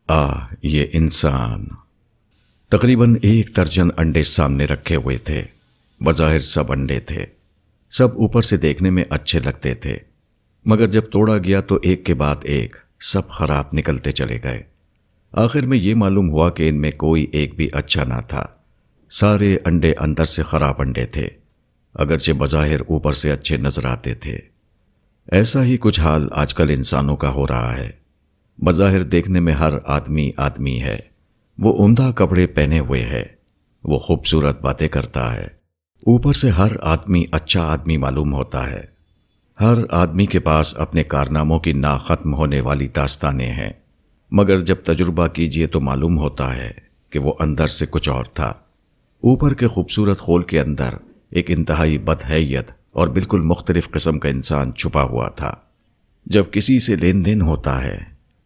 یہ انسان۔ تقریباً 1 درجن انڈے سامنے رکھے ہوئے تھے۔ بظاہر سب انڈے تھے، سب اوپر سے دیکھنے میں اچھے لگتے تھے، مگر جب توڑا گیا تو ایک کے بعد ایک سب خراب نکلتے چلے گئے۔ آخر میں یہ معلوم ہوا کہ ان میں کوئی ایک بھی اچھا نہ تھا، سارے انڈے اندر سے خراب انڈے تھے، اگرچہ بظاہر اوپر سے اچھے نظر آتے تھے۔ ایسا ہی کچھ حال آج کل انسانوں کا ہو رہا ہے۔ بظاہر دیکھنے میں ہر آدمی آدمی ہے، وہ عمدہ کپڑے پہنے ہوئے ہے، وہ خوبصورت باتیں کرتا ہے، اوپر سے ہر آدمی اچھا آدمی معلوم ہوتا ہے۔ ہر آدمی کے پاس اپنے کارناموں کی ناختم ہونے والی داستانیں ہیں، مگر جب تجربہ کیجئے تو معلوم ہوتا ہے کہ وہ اندر سے کچھ اور تھا۔ اوپر کے خوبصورت خول کے اندر ایک انتہائی بدحیت اور بالکل مختلف قسم کا انسان چھپا ہوا تھا۔ جب کسی سے لین دین ہوتا ہے،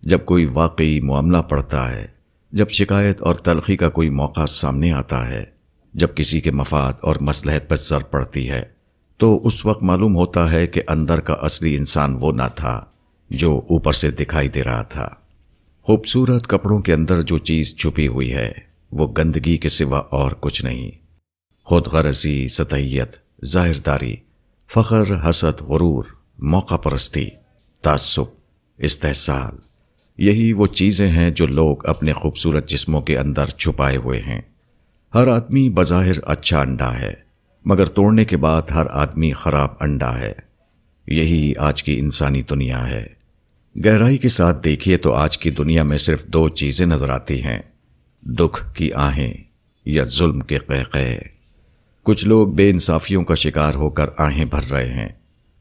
جب کوئی واقعی معاملہ پڑتا ہے، جب شکایت اور تلخی کا کوئی موقع سامنے آتا ہے، جب کسی کے مفاد اور مصلحت پر زر پڑتی ہے، تو اس وقت معلوم ہوتا ہے کہ اندر کا اصلی انسان وہ نہ تھا جو اوپر سے دکھائی دے رہا تھا۔ خوبصورت کپڑوں کے اندر جو چیز چھپی ہوئی ہے وہ گندگی کے سوا اور کچھ نہیں۔ خود غرضی، سطحیت، ظاہرداری، فخر، حسد، غرور، موقع پرستی، تعصب، استحصال، یہی وہ چیزیں ہیں جو لوگ اپنے خوبصورت جسموں کے اندر چھپائے ہوئے ہیں۔ ہر آدمی بظاہر اچھا انڈا ہے، مگر توڑنے کے بعد ہر آدمی خراب انڈا ہے۔ یہی آج کی انسانی دنیا ہے۔ گہرائی کے ساتھ دیکھیے تو آج کی دنیا میں صرف 2 چیزیں نظر آتی ہیں: دکھ کی آہیں یا ظلم کے قہقہے۔ کچھ لوگ بے انصافیوں کا شکار ہو کر آہیں بھر رہے ہیں،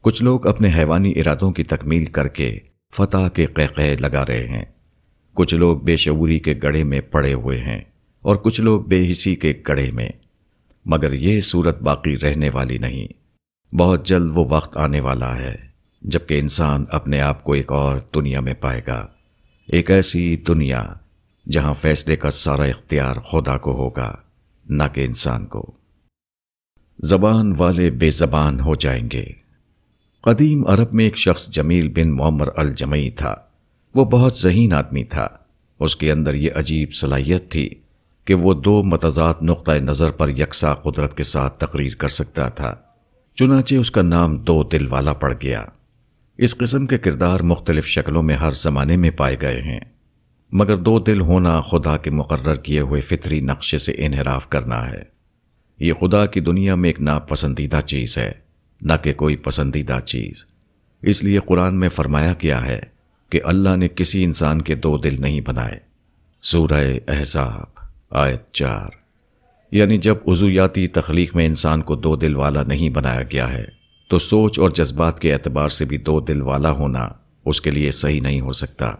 کچھ لوگ اپنے حیوانی ارادوں کی تکمیل کر کے فتح کے قہقہے لگا رہے ہیں، کچھ لوگ بے شعوری کے گڑھے میں پڑے ہوئے ہیں اور کچھ لوگ بے حسی کے گڑھے میں۔ مگر یہ صورت باقی رہنے والی نہیں۔ بہت جلد وہ وقت آنے والا ہے جبکہ انسان اپنے آپ کو ایک اور دنیا میں پائے گا، ایک ایسی دنیا جہاں فیصلے کا سارا اختیار خدا کو ہوگا، نہ کہ انسان کو۔ زبان والے بے زبان ہو جائیں گے۔ قدیم عرب میں ایک شخص جمیل بن معمر الجمعی تھا۔ وہ بہت ذہین آدمی تھا۔ اس کے اندر یہ عجیب صلاحیت تھی کہ وہ 2 متضاد نقطۂ نظر پر یکساں قدرت کے ساتھ تقریر کر سکتا تھا۔ چنانچہ اس کا نام 2 دل والا پڑ گیا۔ اس قسم کے کردار مختلف شکلوں میں ہر زمانے میں پائے گئے ہیں، مگر 2 دل ہونا خدا کے مقرر کیے ہوئے فطری نقشے سے انحراف کرنا ہے۔ یہ خدا کی دنیا میں ایک ناپسندیدہ چیز ہے، نہ کہ کوئی پسندیدہ چیز۔ اس لیے قرآن میں فرمایا گیا ہے کہ اللہ نے کسی انسان کے 2 دل نہیں بنائے۔ سورہ احزاب آیت 4۔ یعنی جب عضویاتی تخلیق میں انسان کو 2 دل والا نہیں بنایا گیا ہے تو سوچ اور جذبات کے اعتبار سے بھی 2 دل والا ہونا اس کے لیے صحیح نہیں ہو سکتا۔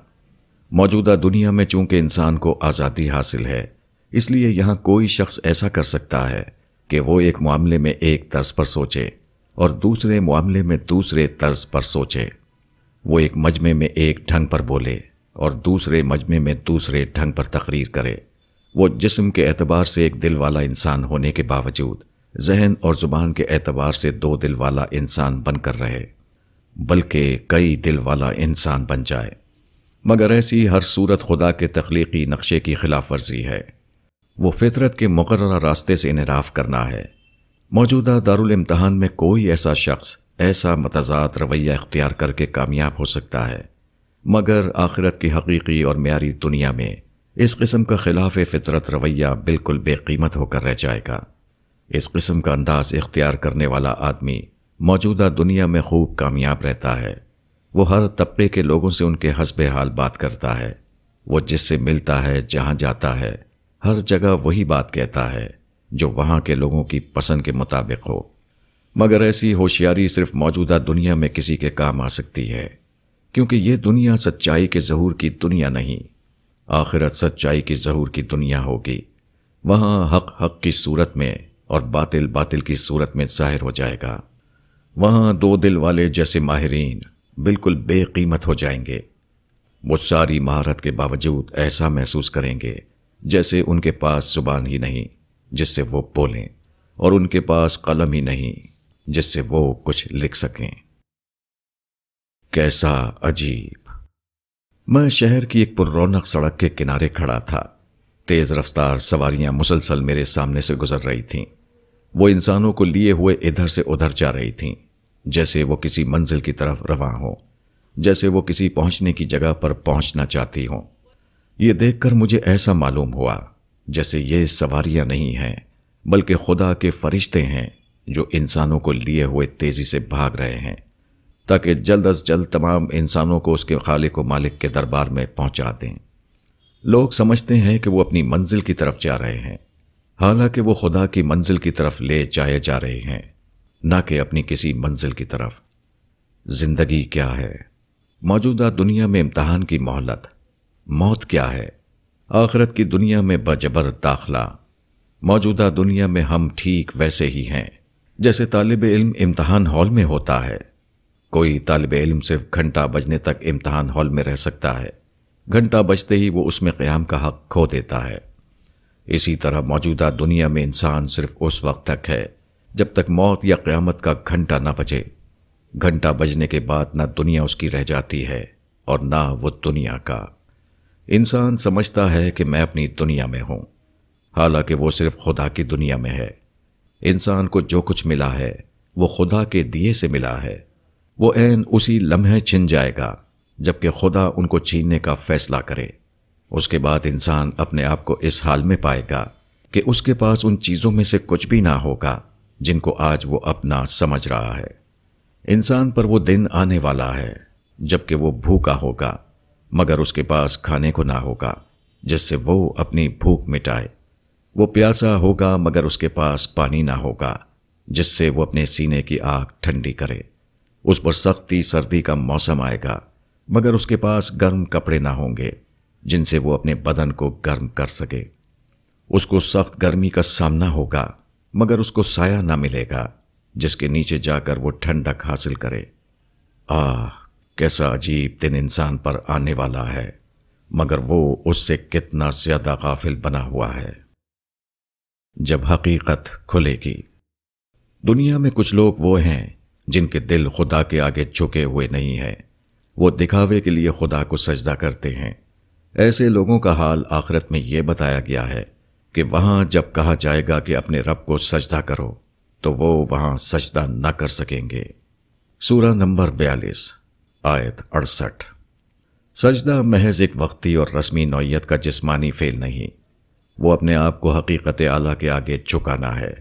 موجودہ دنیا میں چونکہ انسان کو آزادی حاصل ہے، اس لیے یہاں کوئی شخص ایسا کر سکتا ہے کہ وہ ایک معاملے میں ایک طرز پر سوچے اور دوسرے معاملے میں دوسرے طرز پر سوچے۔ وہ ایک مجمع میں ایک ڈھنگ پر بولے اور دوسرے مجمع میں دوسرے ڈھنگ پر تقریر کرے۔ وہ جسم کے اعتبار سے ایک دل والا انسان ہونے کے باوجود ذہن اور زبان کے اعتبار سے 2 دل والا انسان بن کر رہے، بلکہ کئی دل والا انسان بن جائے۔ مگر ایسی ہر صورت خدا کے تخلیقی نقشے کی خلاف ورزی ہے۔ وہ فطرت کے مقررہ راستے سے انحراف کرنا ہے۔ موجودہ دارالامتحان میں کوئی ایسا شخص ایسا متضاد رویہ اختیار کر کے کامیاب ہو سکتا ہے، مگر آخرت کی حقیقی اور معیاری دنیا میں اس قسم کا خلاف فطرت رویہ بالکل بے قیمت ہو کر رہ جائے گا۔ اس قسم کا انداز اختیار کرنے والا آدمی موجودہ دنیا میں خوب کامیاب رہتا ہے۔ وہ ہر طبقے کے لوگوں سے ان کے حسب حال بات کرتا ہے۔ وہ جس سے ملتا ہے، جہاں جاتا ہے، ہر جگہ وہی بات کہتا ہے جو وہاں کے لوگوں کی پسند کے مطابق ہو۔ مگر ایسی ہوشیاری صرف موجودہ دنیا میں کسی کے کام آ سکتی ہے، کیونکہ یہ دنیا سچائی کے ظہور کی دنیا نہیں۔ آخرت سچائی کی ظہور کی دنیا ہوگی۔ وہاں حق حق کی صورت میں اور باطل باطل کی صورت میں ظاہر ہو جائے گا۔ وہاں 2 دل والے جیسے ماہرین بالکل بے قیمت ہو جائیں گے۔ وہ ساری مہارت کے باوجود ایسا محسوس کریں گے جیسے ان کے پاس زبان ہی نہیں جس سے وہ بولیں، اور ان کے پاس قلم ہی نہیں جس سے وہ کچھ لکھ سکیں۔ کیسا عجیب! میں شہر کی ایک پر رونق سڑک کے کنارے کھڑا تھا۔ تیز رفتار سواریاں مسلسل میرے سامنے سے گزر رہی تھیں۔ وہ انسانوں کو لیے ہوئے ادھر سے ادھر جا رہی تھیں، جیسے وہ کسی منزل کی طرف رواں ہوں، جیسے وہ کسی پہنچنے کی جگہ پر پہنچنا چاہتی ہوں۔ یہ دیکھ کر مجھے ایسا معلوم ہوا جیسے یہ سواریاں نہیں ہیں بلکہ خدا کے فرشتے ہیں جو انسانوں کو لیے ہوئے تیزی سے بھاگ رہے ہیں تاکہ جلد از جلد تمام انسانوں کو اس کے خالق و مالک کے دربار میں پہنچا دیں۔ لوگ سمجھتے ہیں کہ وہ اپنی منزل کی طرف جا رہے ہیں، حالانکہ وہ خدا کی منزل کی طرف لے جائے جا رہے ہیں، نہ کہ اپنی کسی منزل کی طرف۔ زندگی کیا ہے؟ موجودہ دنیا میں امتحان کی مہلت۔ موت کیا ہے؟ آخرت کی دنیا میں بجبر داخلہ۔ موجودہ دنیا میں ہم ٹھیک ویسے ہی ہیں جیسے طالب علم امتحان ہال میں ہوتا ہے۔ کوئی طالب علم صرف گھنٹہ بجنے تک امتحان ہال میں رہ سکتا ہے، گھنٹہ بجتے ہی وہ اس میں قیام کا حق کھو دیتا ہے۔ اسی طرح موجودہ دنیا میں انسان صرف اس وقت تک ہے جب تک موت یا قیامت کا گھنٹہ نہ بجے۔ گھنٹہ بجنے کے بعد نہ دنیا اس کی رہ جاتی ہے اور نہ وہ دنیا کا۔ انسان سمجھتا ہے کہ میں اپنی دنیا میں ہوں، حالانکہ وہ صرف خدا کی دنیا میں ہے۔ انسان کو جو کچھ ملا ہے وہ خدا کے دیے سے ملا ہے۔ وہ عین اسی لمحے چھن جائے گا جبکہ خدا ان کو چھیننے کا فیصلہ کرے۔ اس کے بعد انسان اپنے آپ کو اس حال میں پائے گا کہ اس کے پاس ان چیزوں میں سے کچھ بھی نہ ہوگا جن کو آج وہ اپنا سمجھ رہا ہے۔ انسان پر وہ دن آنے والا ہے جبکہ وہ بھوکا ہوگا مگر اس کے پاس کھانے کو نہ ہوگا جس سے وہ اپنی بھوک مٹائے۔ وہ پیاسا ہوگا مگر اس کے پاس پانی نہ ہوگا جس سے وہ اپنے سینے کی آگ ٹھنڈی کرے۔ اس پر سختی سردی کا موسم آئے گا مگر اس کے پاس گرم کپڑے نہ ہوں گے جن سے وہ اپنے بدن کو گرم کر سکے۔ اس کو سخت گرمی کا سامنا ہوگا مگر اس کو سایہ نہ ملے گا جس کے نیچے جا کر وہ ٹھنڈک حاصل کرے۔ کیسا عجیب دن انسان پر آنے والا ہے مگر وہ اس سے کتنا زیادہ غافل بنا ہوا ہے۔ جب حقیقت کھلے گی۔ دنیا میں کچھ لوگ وہ ہیں جن کے دل خدا کے آگے جھکے ہوئے نہیں ہیں، وہ دکھاوے کے لیے خدا کو سجدہ کرتے ہیں۔ ایسے لوگوں کا حال آخرت میں یہ بتایا گیا ہے کہ وہاں جب کہا جائے گا کہ اپنے رب کو سجدہ کرو تو وہ وہاں سجدہ نہ کر سکیں گے۔ سورہ نمبر 42 آیت 68۔ سجدہ محض ایک وقتی اور رسمی نوعیت کا جسمانی فعل نہیں، وہ اپنے آپ کو حقیقت اعلیٰ کے آگے جھکانا ہے۔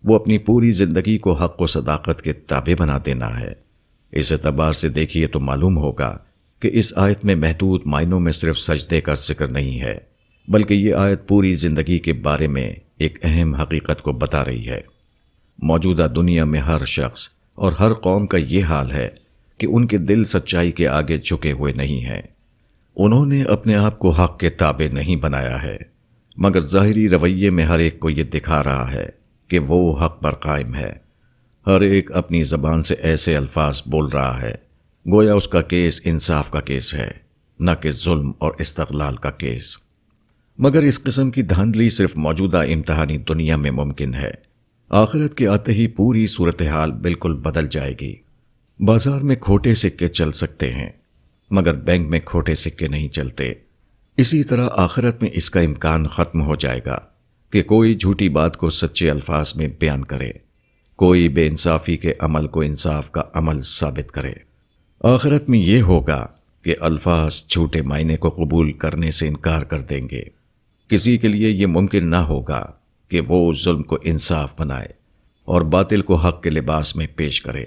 وہ اپنی پوری زندگی کو حق و صداقت کے تابع بنا دینا ہے۔ اس اعتبار سے دیکھیے تو معلوم ہوگا کہ اس آیت میں محدود معنوں میں صرف سجدے کا ذکر نہیں ہے، بلکہ یہ آیت پوری زندگی کے بارے میں ایک اہم حقیقت کو بتا رہی ہے۔ موجودہ دنیا میں ہر شخص اور ہر قوم کا یہ حال ہے کہ ان کے دل سچائی کے آگے جھکے ہوئے نہیں ہیں۔ انہوں نے اپنے آپ کو حق کے تابع نہیں بنایا ہے، مگر ظاہری رویے میں ہر ایک کو یہ دکھا رہا ہے کہ وہ حق پر قائم ہے۔ ہر ایک اپنی زبان سے ایسے الفاظ بول رہا ہے گویا اس کا کیس انصاف کا کیس ہے، نہ کہ ظلم اور استغلال کا کیس۔ مگر اس قسم کی دھاندلی صرف موجودہ امتحانی دنیا میں ممکن ہے۔ آخرت کے آتے ہی پوری صورتحال بالکل بدل جائے گی۔ بازار میں کھوٹے سکے چل سکتے ہیں مگر بینک میں کھوٹے سکے نہیں چلتے۔ اسی طرح آخرت میں اس کا امکان ختم ہو جائے گا کہ کوئی جھوٹی بات کو سچے الفاظ میں بیان کرے، کوئی بے انصافی کے عمل کو انصاف کا عمل ثابت کرے۔ آخرت میں یہ ہوگا کہ الفاظ جھوٹے معنی کو قبول کرنے سے انکار کر دیں گے۔ کسی کے لیے یہ ممکن نہ ہوگا کہ وہ ظلم کو انصاف بنائے اور باطل کو حق کے لباس میں پیش کرے۔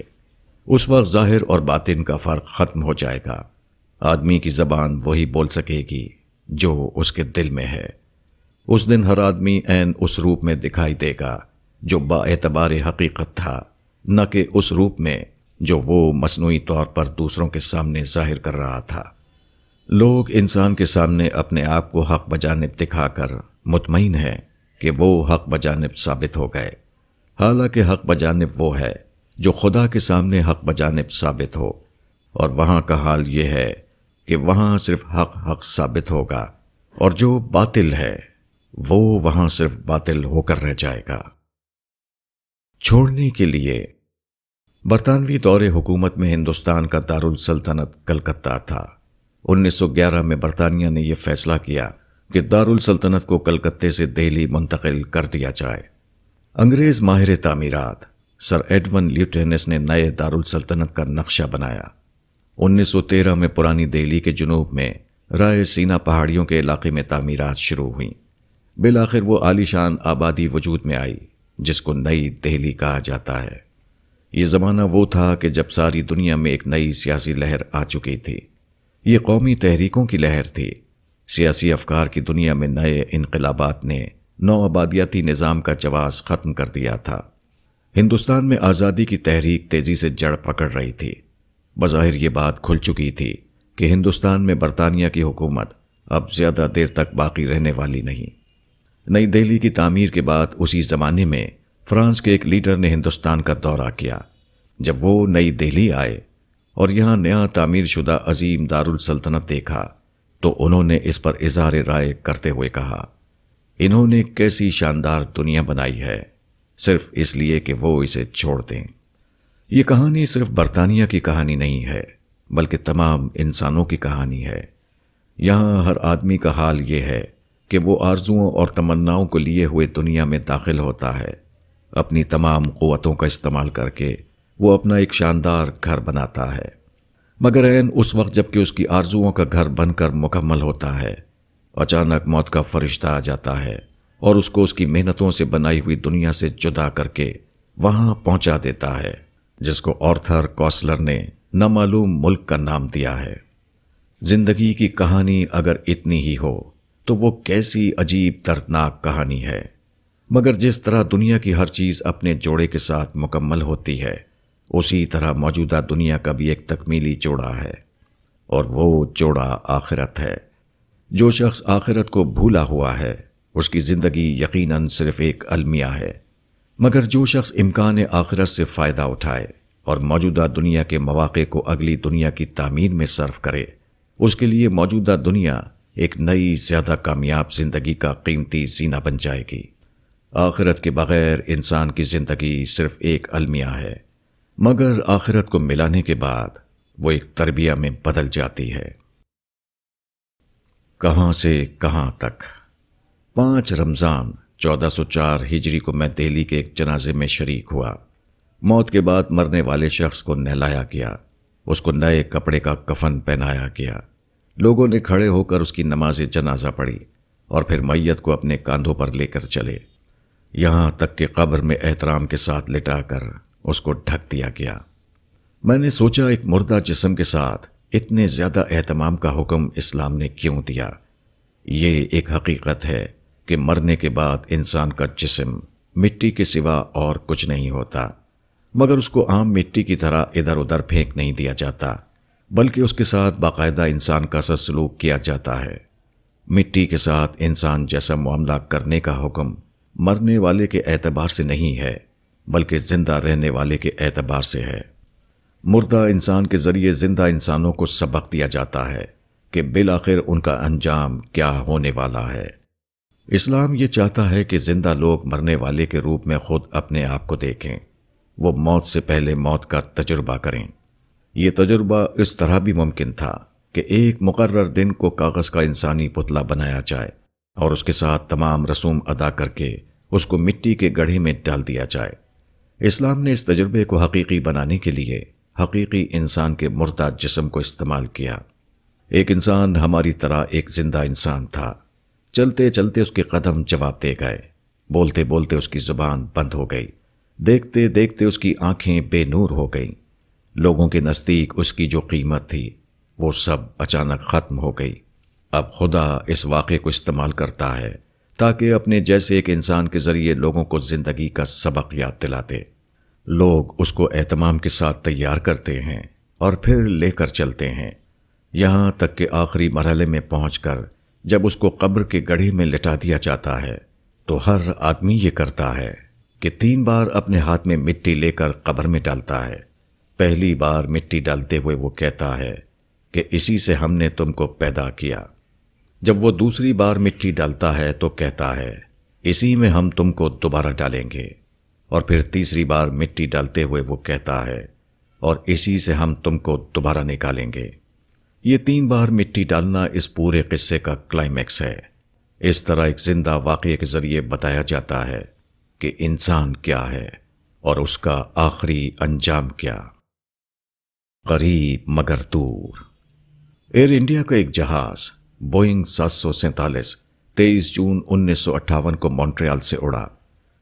اس وقت ظاہر اور باطن کا فرق ختم ہو جائے گا۔ آدمی کی زبان وہی بول سکے گی جو اس کے دل میں ہے۔ اس دن ہر آدمی عین اس روپ میں دکھائی دے گا جو با اعتبار حقیقت تھا، نہ کہ اس روپ میں جو وہ مصنوعی طور پر دوسروں کے سامنے ظاہر کر رہا تھا۔ لوگ انسان کے سامنے اپنے آپ کو حق بجانب دکھا کر مطمئن ہیں کہ وہ حق بجانب ثابت ہو گئے، حالانکہ حق بجانب وہ ہے جو خدا کے سامنے حق بجانب ثابت ہو، اور وہاں کا حال یہ ہے کہ وہاں صرف حق ثابت ہوگا اور جو باطل ہے وہ وہاں صرف باطل ہو کر رہ جائے گا۔ چھوڑنے کے لیے برطانوی دور حکومت میں ہندوستان کا دارالسلطنت کلکتہ تھا۔ 1911 میں برطانیہ نے یہ فیصلہ کیا کہ دارالسلطنت کو کلکتے سے دہلی منتقل کر دیا جائے۔ انگریز ماہر تعمیرات سر ایڈون لیوٹینس نے نئے دارالسلطنت کا نقشہ بنایا۔ 1913 میں پرانی دہلی کے جنوب میں رائے سینا پہاڑیوں کے علاقے میں تعمیرات شروع ہوئیں۔ بالآخر وہ عالیشان آبادی وجود میں آئی جس کو نئی دہلی کہا جاتا ہے۔ یہ زمانہ وہ تھا کہ جب ساری دنیا میں ایک نئی سیاسی لہر آ چکی تھی۔ یہ قومی تحریکوں کی لہر تھی۔ سیاسی افکار کی دنیا میں نئے انقلابات نے نوآبادیاتی نظام کا جواز ختم کر دیا تھا۔ ہندوستان میں آزادی کی تحریک تیزی سے جڑ پکڑ رہی تھی۔ بظاہر یہ بات کھل چکی تھی کہ ہندوستان میں برطانیہ کی حکومت اب زیادہ دیر تک باقی رہنے والی نہیں۔ نئی دہلی کی تعمیر کے بعد اسی زمانے میں فرانس کے ایک لیڈر نے ہندوستان کا دورہ کیا۔ جب وہ نئی دہلی آئے اور یہاں نیا تعمیر شدہ عظیم دارالسلطنت دیکھا تو انہوں نے اس پر اظہار رائے کرتے ہوئے کہا، انہوں نے کیسی شاندار دنیا بنائی ہے، صرف اس لیے کہ وہ اسے چھوڑ دیں۔ یہ کہانی صرف برطانیہ کی کہانی نہیں ہے بلکہ تمام انسانوں کی کہانی ہے۔ یہاں ہر آدمی کا حال یہ ہے کہ وہ آرزوؤں اور تمناؤں کو لیے ہوئے دنیا میں داخل ہوتا ہے۔ اپنی تمام قوتوں کا استعمال کر کے وہ اپنا ایک شاندار گھر بناتا ہے، مگر عین اس وقت جب کہ اس کی آرزوؤں کا گھر بن کر مکمل ہوتا ہے، اچانک موت کا فرشتہ آ جاتا ہے اور اس کو اس کی محنتوں سے بنائی ہوئی دنیا سے جدا کر کے وہاں پہنچا دیتا ہے جس کو آرتھر کوسلر نے نامعلوم ملک کا نام دیا ہے۔ زندگی کی کہانی اگر اتنی ہی ہو تو وہ کیسی عجیب دردناک کہانی ہے، مگر جس طرح دنیا کی ہر چیز اپنے جوڑے کے ساتھ مکمل ہوتی ہے، اسی طرح موجودہ دنیا کا بھی ایک تکمیلی جوڑا ہے، اور وہ جوڑا آخرت ہے۔ جو شخص آخرت کو بھولا ہوا ہے اس کی زندگی یقیناً صرف ایک المیہ ہے، مگر جو شخص امکان آخرت سے فائدہ اٹھائے اور موجودہ دنیا کے مواقع کو اگلی دنیا کی تعمیر میں صرف کرے، اس کے لیے موجودہ دنیا ایک نئی زیادہ کامیاب زندگی کا قیمتی زینہ بن جائے گی۔ آخرت کے بغیر انسان کی زندگی صرف ایک المیہ ہے، مگر آخرت کو ملانے کے بعد وہ ایک تربیہ میں بدل جاتی ہے۔ کہاں سے کہاں تک۔ 5 رمضان 1404 ہجری کو میں دہلی کے ایک جنازے میں شریک ہوا۔ موت کے بعد مرنے والے شخص کو نہلایا گیا، اس کو نئے کپڑے کا کفن پہنایا گیا، لوگوں نے کھڑے ہو کر اس کی نماز جنازہ پڑھی اور پھر میت کو اپنے کاندھوں پر لے کر چلے، یہاں تک کہ قبر میں احترام کے ساتھ لٹا کر اس کو ڈھک دیا گیا۔ میں نے سوچا ایک مردہ جسم کے ساتھ اتنے زیادہ اہتمام کا حکم اسلام نے کیوں دیا؟ یہ ایک حقیقت ہے کہ مرنے کے بعد انسان کا جسم مٹی کے سوا اور کچھ نہیں ہوتا، مگر اس کو عام مٹی کی طرح ادھر ادھر پھینک نہیں دیا جاتا، بلکہ اس کے ساتھ باقاعدہ انسان کا سا سلوک کیا جاتا ہے۔ مٹی کے ساتھ انسان جیسا معاملہ کرنے کا حکم مرنے والے کے اعتبار سے نہیں ہے بلکہ زندہ رہنے والے کے اعتبار سے ہے۔ مردہ انسان کے ذریعے زندہ انسانوں کو سبق دیا جاتا ہے کہ بالآخر ان کا انجام کیا ہونے والا ہے۔ اسلام یہ چاہتا ہے کہ زندہ لوگ مرنے والے کے روپ میں خود اپنے آپ کو دیکھیں، وہ موت سے پہلے موت کا تجربہ کریں۔ یہ تجربہ اس طرح بھی ممکن تھا کہ ایک مقرر دن کو کاغذ کا انسانی پتلا بنایا جائے اور اس کے ساتھ تمام رسوم ادا کر کے اس کو مٹی کے گڑھے میں ڈال دیا جائے۔ اسلام نے اس تجربے کو حقیقی بنانے کے لیے حقیقی انسان کے مردہ جسم کو استعمال کیا۔ ایک انسان ہماری طرح ایک زندہ انسان تھا، چلتے چلتے اس کے قدم جواب دے گئے، بولتے بولتے اس کی زبان بند ہو گئی، دیکھتے دیکھتے اس کی آنکھیں بے نور ہو گئیں، لوگوں کے نزدیک اس کی جو قیمت تھی وہ سب اچانک ختم ہو گئی۔ اب خدا اس واقعے کو استعمال کرتا ہے تاکہ اپنے جیسے ایک انسان کے ذریعے لوگوں کو زندگی کا سبق یاد دلاتے۔ لوگ اس کو اہتمام کے ساتھ تیار کرتے ہیں اور پھر لے کر چلتے ہیں، یہاں تک کہ آخری مرحلے میں پہنچ کر جب اس کو قبر کے گڑھے میں لٹا دیا جاتا ہے تو ہر آدمی یہ کرتا ہے کہ 3 بار اپنے ہاتھ میں مٹی لے کر قبر میں ڈالتا ہے۔ پہلی بار مٹی ڈالتے ہوئے وہ کہتا ہے کہ اسی سے ہم نے تم کو پیدا کیا۔ جب وہ دوسری بار مٹی ڈالتا ہے تو کہتا ہے اسی میں ہم تم کو دوبارہ ڈالیں گے، اور پھر تیسری بار مٹی ڈالتے ہوئے وہ کہتا ہے اور اسی سے ہم تم کو دوبارہ نکالیں گے۔ یہ 3 بار مٹی ڈالنا اس پورے قصے کا کلائمیکس ہے۔ اس طرح ایک زندہ واقعے کے ذریعے بتایا جاتا ہے کہ انسان کیا ہے اور اس کا آخری انجام کیا۔ قریب مگر دور۔ ایئر انڈیا کا ایک جہاز بوئنگ 747 23 جون 1958 کو مونٹریال سے اڑا۔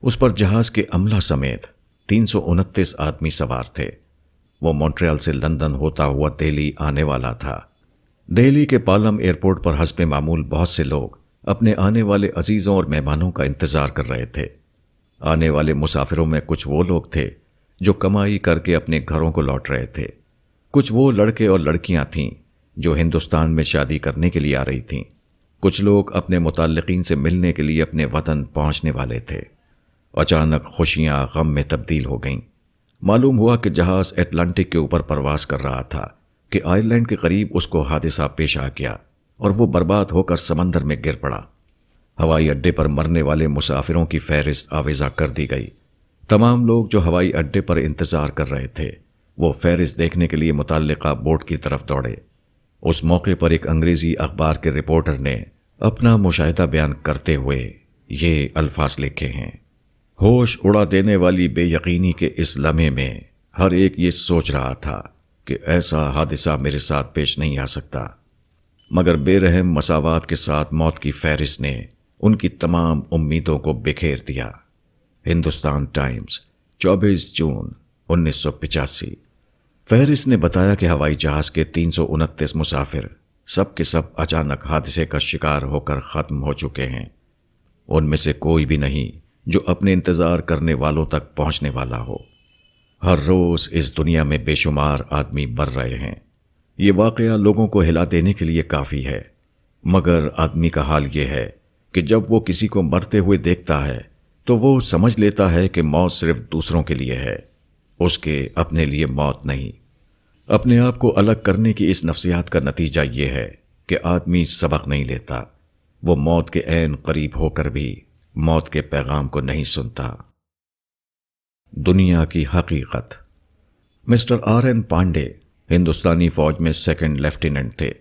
اس پر جہاز کے عملہ سمیت 329 آدمی سوار تھے۔ وہ مونٹریال سے لندن ہوتا ہوا دہلی آنے والا تھا۔ دہلی کے پالم ایئرپورٹ پر حسب معمول بہت سے لوگ اپنے آنے والے عزیزوں اور مہمانوں کا انتظار کر رہے تھے۔ آنے والے مسافروں میں کچھ وہ لوگ تھے جو کمائی کر کے اپنے گھروں کو لوٹ رہے تھے، کچھ وہ لڑکے اور لڑکیاں تھیں جو ہندوستان میں شادی کرنے کے لیے آ رہی تھیں، کچھ لوگ اپنے متعلقین سے ملنے کے لیے اپنے وطن پہنچنے والے تھے۔ اچانک خوشیاں غم میں تبدیل ہو گئیں۔ معلوم ہوا کہ جہاز اٹلانٹک کے اوپر پرواز کر رہا تھا کہ آئرلینڈ کے قریب اس کو حادثہ پیش آ گیا اور وہ برباد ہو کر سمندر میں گر پڑا۔ ہوائی اڈے پر مرنے والے مسافروں کی فہرست آویزہ کر دی گئی۔ تمام لوگ جو ہوائی اڈے پر انتظار کر رہے تھے وہ فہرست دیکھنے کے لیے متعلقہ بورڈ کی طرف دوڑے۔ اس موقع پر ایک انگریزی اخبار کے رپورٹر نے اپنا مشاہدہ بیان کرتے ہوئے یہ الفاظ لکھے ہیں: ہوش اڑا دینے والی بے یقینی کے اس لمحے میں ہر ایک یہ سوچ رہا تھا کہ ایسا حادثہ میرے ساتھ پیش نہیں آ سکتا، مگر بے رحم مساوات کے ساتھ موت کی فہرست نے ان کی تمام امیدوں کو بکھیر دیا۔ ہندوستان ٹائمز 24 جون 1985۔ فہرست نے بتایا کہ ہوائی جہاز کے 329 مسافر سب کے سب اچانک حادثے کا شکار ہو کر ختم ہو چکے ہیں۔ ان میں سے کوئی بھی نہیں جو اپنے انتظار کرنے والوں تک پہنچنے والا ہو۔ ہر روز اس دنیا میں بے شمار آدمی مر رہے ہیں۔ یہ واقعہ لوگوں کو ہلا دینے کے لیے کافی ہے، مگر آدمی کا حال یہ ہے کہ جب وہ کسی کو مرتے ہوئے دیکھتا ہے تو وہ سمجھ لیتا ہے کہ موت صرف دوسروں کے لیے ہے، اس کے اپنے لیے موت نہیں۔ اپنے آپ کو الگ کرنے کی اس نفسیات کا نتیجہ یہ ہے کہ آدمی سبق نہیں لیتا، وہ موت کے عین قریب ہو کر بھی موت کے پیغام کو نہیں سنتا۔ دنیا کی حقیقت۔ مسٹر آر این پانڈے ہندوستانی فوج میں 2nd لیفٹیننٹ تھے۔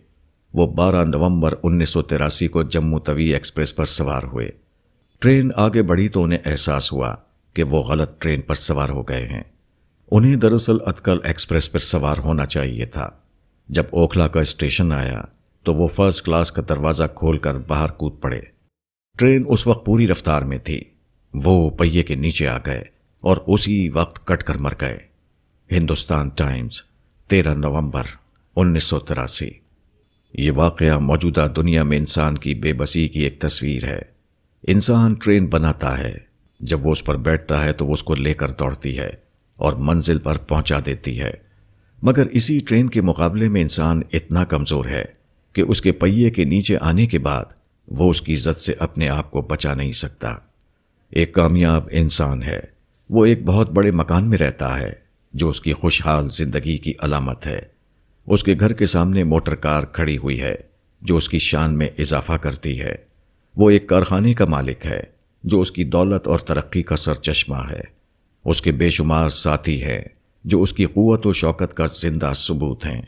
وہ 12 نومبر 1983 کو جموں توی ایکسپریس پر سوار ہوئے۔ ٹرین آگے بڑھی تو انہیں احساس ہوا کہ وہ غلط ٹرین پر سوار ہو گئے ہیں۔ انہیں دراصل اتکل ایکسپریس پر سوار ہونا چاہیے تھا۔ جب اوکھلا کا اسٹیشن آیا تو وہ 1st کلاس کا دروازہ کھول کر باہر کود پڑے۔ ٹرین اس وقت پوری رفتار میں تھی۔ وہ پہیے کے نیچے آ گئے اور اسی وقت کٹ کر مر گئے۔ ہندوستان ٹائمز 13 نومبر 1983۔ یہ واقعہ موجودہ دنیا میں انسان کی بے بسی کی ایک تصویر ہے۔ انسان ٹرین بناتا ہے، جب وہ اس پر بیٹھتا ہے تو وہ اس کو لے کر دوڑتی ہے اور منزل پر پہنچا دیتی ہے، مگر اسی ٹرین کے مقابلے میں انسان اتنا کمزور ہے کہ اس کے پہیے کے نیچے آنے کے بعد وہ اس کی عزت سے اپنے آپ کو بچا نہیں سکتا۔ ایک کامیاب انسان ہے، وہ ایک بہت بڑے مکان میں رہتا ہے جو اس کی خوشحال زندگی کی علامت ہے۔ اس کے گھر کے سامنے موٹر کار کھڑی ہوئی ہے جو اس کی شان میں اضافہ کرتی ہے۔ وہ ایک کارخانے کا مالک ہے جو اس کی دولت اور ترقی کا سرچشمہ ہے۔ اس کے بے شمار ساتھی ہیں جو اس کی قوت و شوکت کا زندہ ثبوت ہیں۔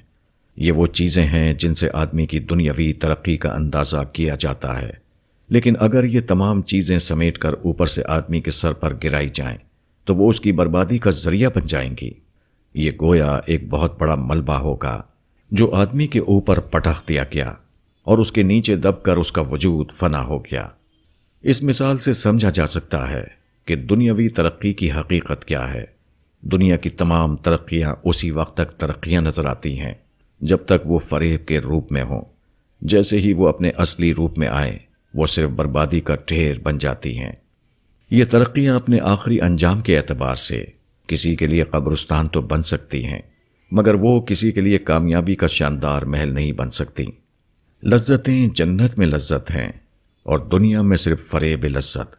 یہ وہ چیزیں ہیں جن سے آدمی کی دنیاوی ترقی کا اندازہ کیا جاتا ہے، لیکن اگر یہ تمام چیزیں سمیٹ کر اوپر سے آدمی کے سر پر گرائی جائیں تو وہ اس کی بربادی کا ذریعہ بن جائیں گی۔ یہ گویا ایک بہت بڑا ملبہ ہوگا جو آدمی کے اوپر پٹخ دیا گیا اور اس کے نیچے دب کر اس کا وجود فنا ہو گیا۔ اس مثال سے سمجھا جا سکتا ہے کہ دنیاوی ترقی کی حقیقت کیا ہے۔ دنیا کی تمام ترقیاں اسی وقت تک ترقیاں نظر آتی ہیں جب تک وہ فریب کے روپ میں ہوں۔ جیسے ہی وہ اپنے اصلی روپ میں آئیں وہ صرف بربادی کا ڈھیر بن جاتی ہیں۔ یہ ترقیاں اپنے آخری انجام کے اعتبار سے کسی کے لیے قبرستان تو بن سکتی ہیں، مگر وہ کسی کے لیے کامیابی کا شاندار محل نہیں بن سکتی۔ لذتیں جنت میں لذت ہیں اور دنیا میں صرف فریب لذت۔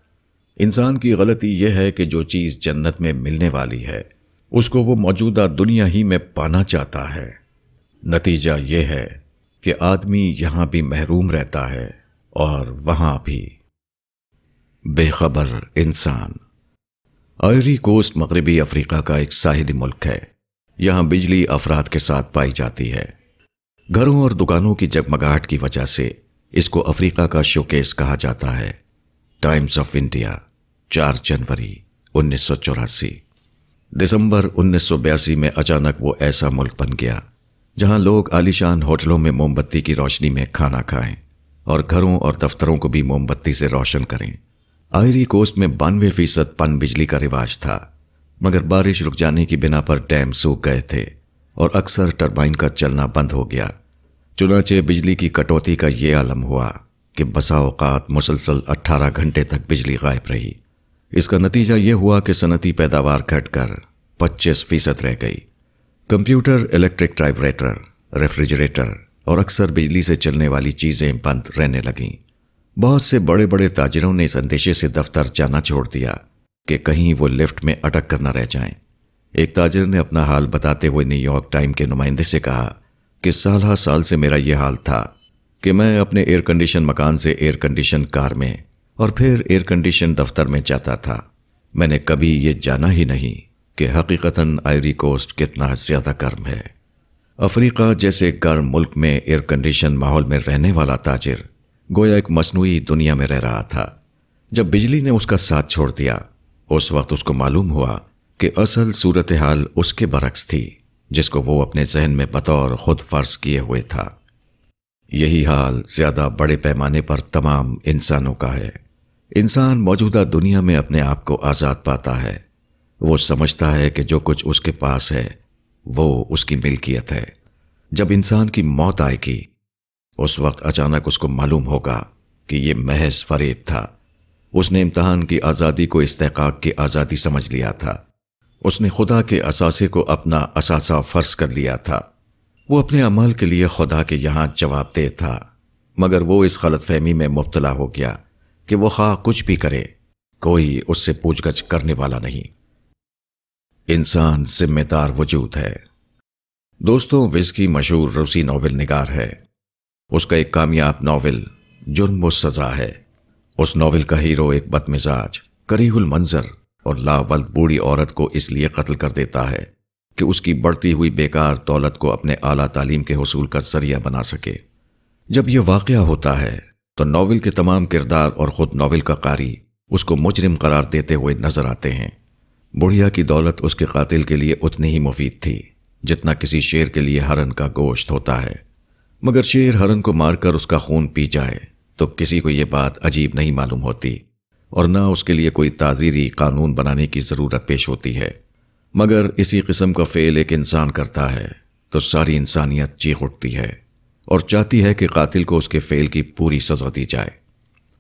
انسان کی غلطی یہ ہے کہ جو چیز جنت میں ملنے والی ہے اس کو وہ موجودہ دنیا ہی میں پانا چاہتا ہے۔ نتیجہ یہ ہے کہ آدمی یہاں بھی محروم رہتا ہے اور وہاں بھی۔ بے خبر انسان۔ آئیوری کوسٹ مغربی افریقہ کا ایک ساحلی ملک ہے۔ یہاں بجلی افراد کے ساتھ پائی جاتی ہے۔ گھروں اور دکانوں کی جگمگاہٹ کی وجہ سے اس کو افریقہ کا شوکیس کہا جاتا ہے۔ ٹائمز آف انڈیا، 4 جنوری 1984۔ دسمبر 1982 میں اچانک وہ ایسا ملک بن گیا جہاں لوگ عالیشان ہوٹلوں میں موم بتی کی روشنی میں کھانا کھائیں اور گھروں اور دفتروں کو بھی موم بتی سے روشن کریں۔ آئیوری کوسٹ میں 92% پن بجلی کا رواج تھا، مگر بارش رک جانے کی بنا پر ڈیم سوکھ گئے تھے اور اکثر ٹربائن کا چلنا بند ہو گیا۔ چنانچہ بجلی کی کٹوتی کا یہ عالم ہوا کہ بسا اوقات مسلسل 18 گھنٹے تک بجلی غائب رہی۔ اس کا نتیجہ یہ ہوا کہ صنعتی پیداوار گھٹ کر 25% رہ گئی۔ Computer, electric type writer, refrigerator اور اکثر بجلی سے چلنے والی چیزیں بند رہنے لگیں۔ بہت سے بڑے بڑے تاجروں نے اس اندیشے سے دفتر جانا چھوڑ دیا کہ کہیں وہ لفٹ میں اٹک کر نہ رہ جائیں۔ ایک تاجر نے اپنا حال بتاتے ہوئے نیو یارک ٹائم کے نمائندے سے کہا کہ سال ہر سال سے میرا یہ حال تھا کہ میں اپنے ایئر کنڈیشن مکان سے ایئر کنڈیشن کار میں اور پھر ایئر کنڈیشن دفتر میں جاتا تھا۔ میں نے کبھی یہ جانا ہی نہیں کہ حقیقتاً آئیوری کوسٹ کتنا زیادہ گرم ہے۔ افریقہ جیسے گرم ملک میں ایئر کنڈیشن ماحول میں رہنے والا تاجر گویا ایک مصنوعی دنیا میں رہ رہا تھا۔ جب بجلی نے اس کا ساتھ چھوڑ دیا، اس وقت اس کو معلوم ہوا کہ اصل صورتحال اس کے برعکس تھی جس کو وہ اپنے ذہن میں بطور خود فرض کیے ہوئے تھا۔ یہی حال زیادہ بڑے پیمانے پر تمام انسانوں کا ہے۔ انسان موجودہ دنیا میں اپنے آپ کو آزاد پاتا ہے۔ وہ سمجھتا ہے کہ جو کچھ اس کے پاس ہے وہ اس کی ملکیت ہے۔ جب انسان کی موت آئے گی، اس وقت اچانک اس کو معلوم ہوگا کہ یہ محض فریب تھا۔ اس نے امتحان کی آزادی کو استحقاق کی آزادی سمجھ لیا تھا۔ اس نے خدا کے اثاثے کو اپنا اثاثہ فرض کر لیا تھا۔ وہ اپنے اعمال کے لیے خدا کے یہاں جواب دہ تھا، مگر وہ اس غلط فہمی میں مبتلا ہو گیا کہ وہ خواہ کچھ بھی کرے، کوئی اس سے پوچھ گچھ کرنے والا نہیں۔ انسان ذمہ دار وجود ہے۔ دوستوں، وزکی مشہور روسی ناول نگار ہے۔ اس کا ایک کامیاب ناول جرم و سزا ہے۔ اس ناول کا ہیرو ایک بدمزاج، کریہ المنظر اور لاولد بوڑھی عورت کو اس لیے قتل کر دیتا ہے کہ اس کی بڑھتی ہوئی بیکار دولت کو اپنے اعلیٰ تعلیم کے حصول کا ذریعہ بنا سکے۔ جب یہ واقعہ ہوتا ہے تو ناول کے تمام کردار اور خود ناول کا قاری اس کو مجرم قرار دیتے ہوئے نظر آتے ہیں۔ بڑھیا کی دولت اس کے قاتل کے لیے اتنی ہی مفید تھی جتنا کسی شیر کے لیے ہرن کا گوشت ہوتا ہے، مگر شیر ہرن کو مار کر اس کا خون پی جائے تو کسی کو یہ بات عجیب نہیں معلوم ہوتی اور نہ اس کے لیے کوئی تعزیری قانون بنانے کی ضرورت پیش ہوتی ہے۔ مگر اسی قسم کا فعل ایک انسان کرتا ہے تو ساری انسانیت چیخ اٹھتی ہے اور چاہتی ہے کہ قاتل کو اس کے فعل کی پوری سزا دی جائے۔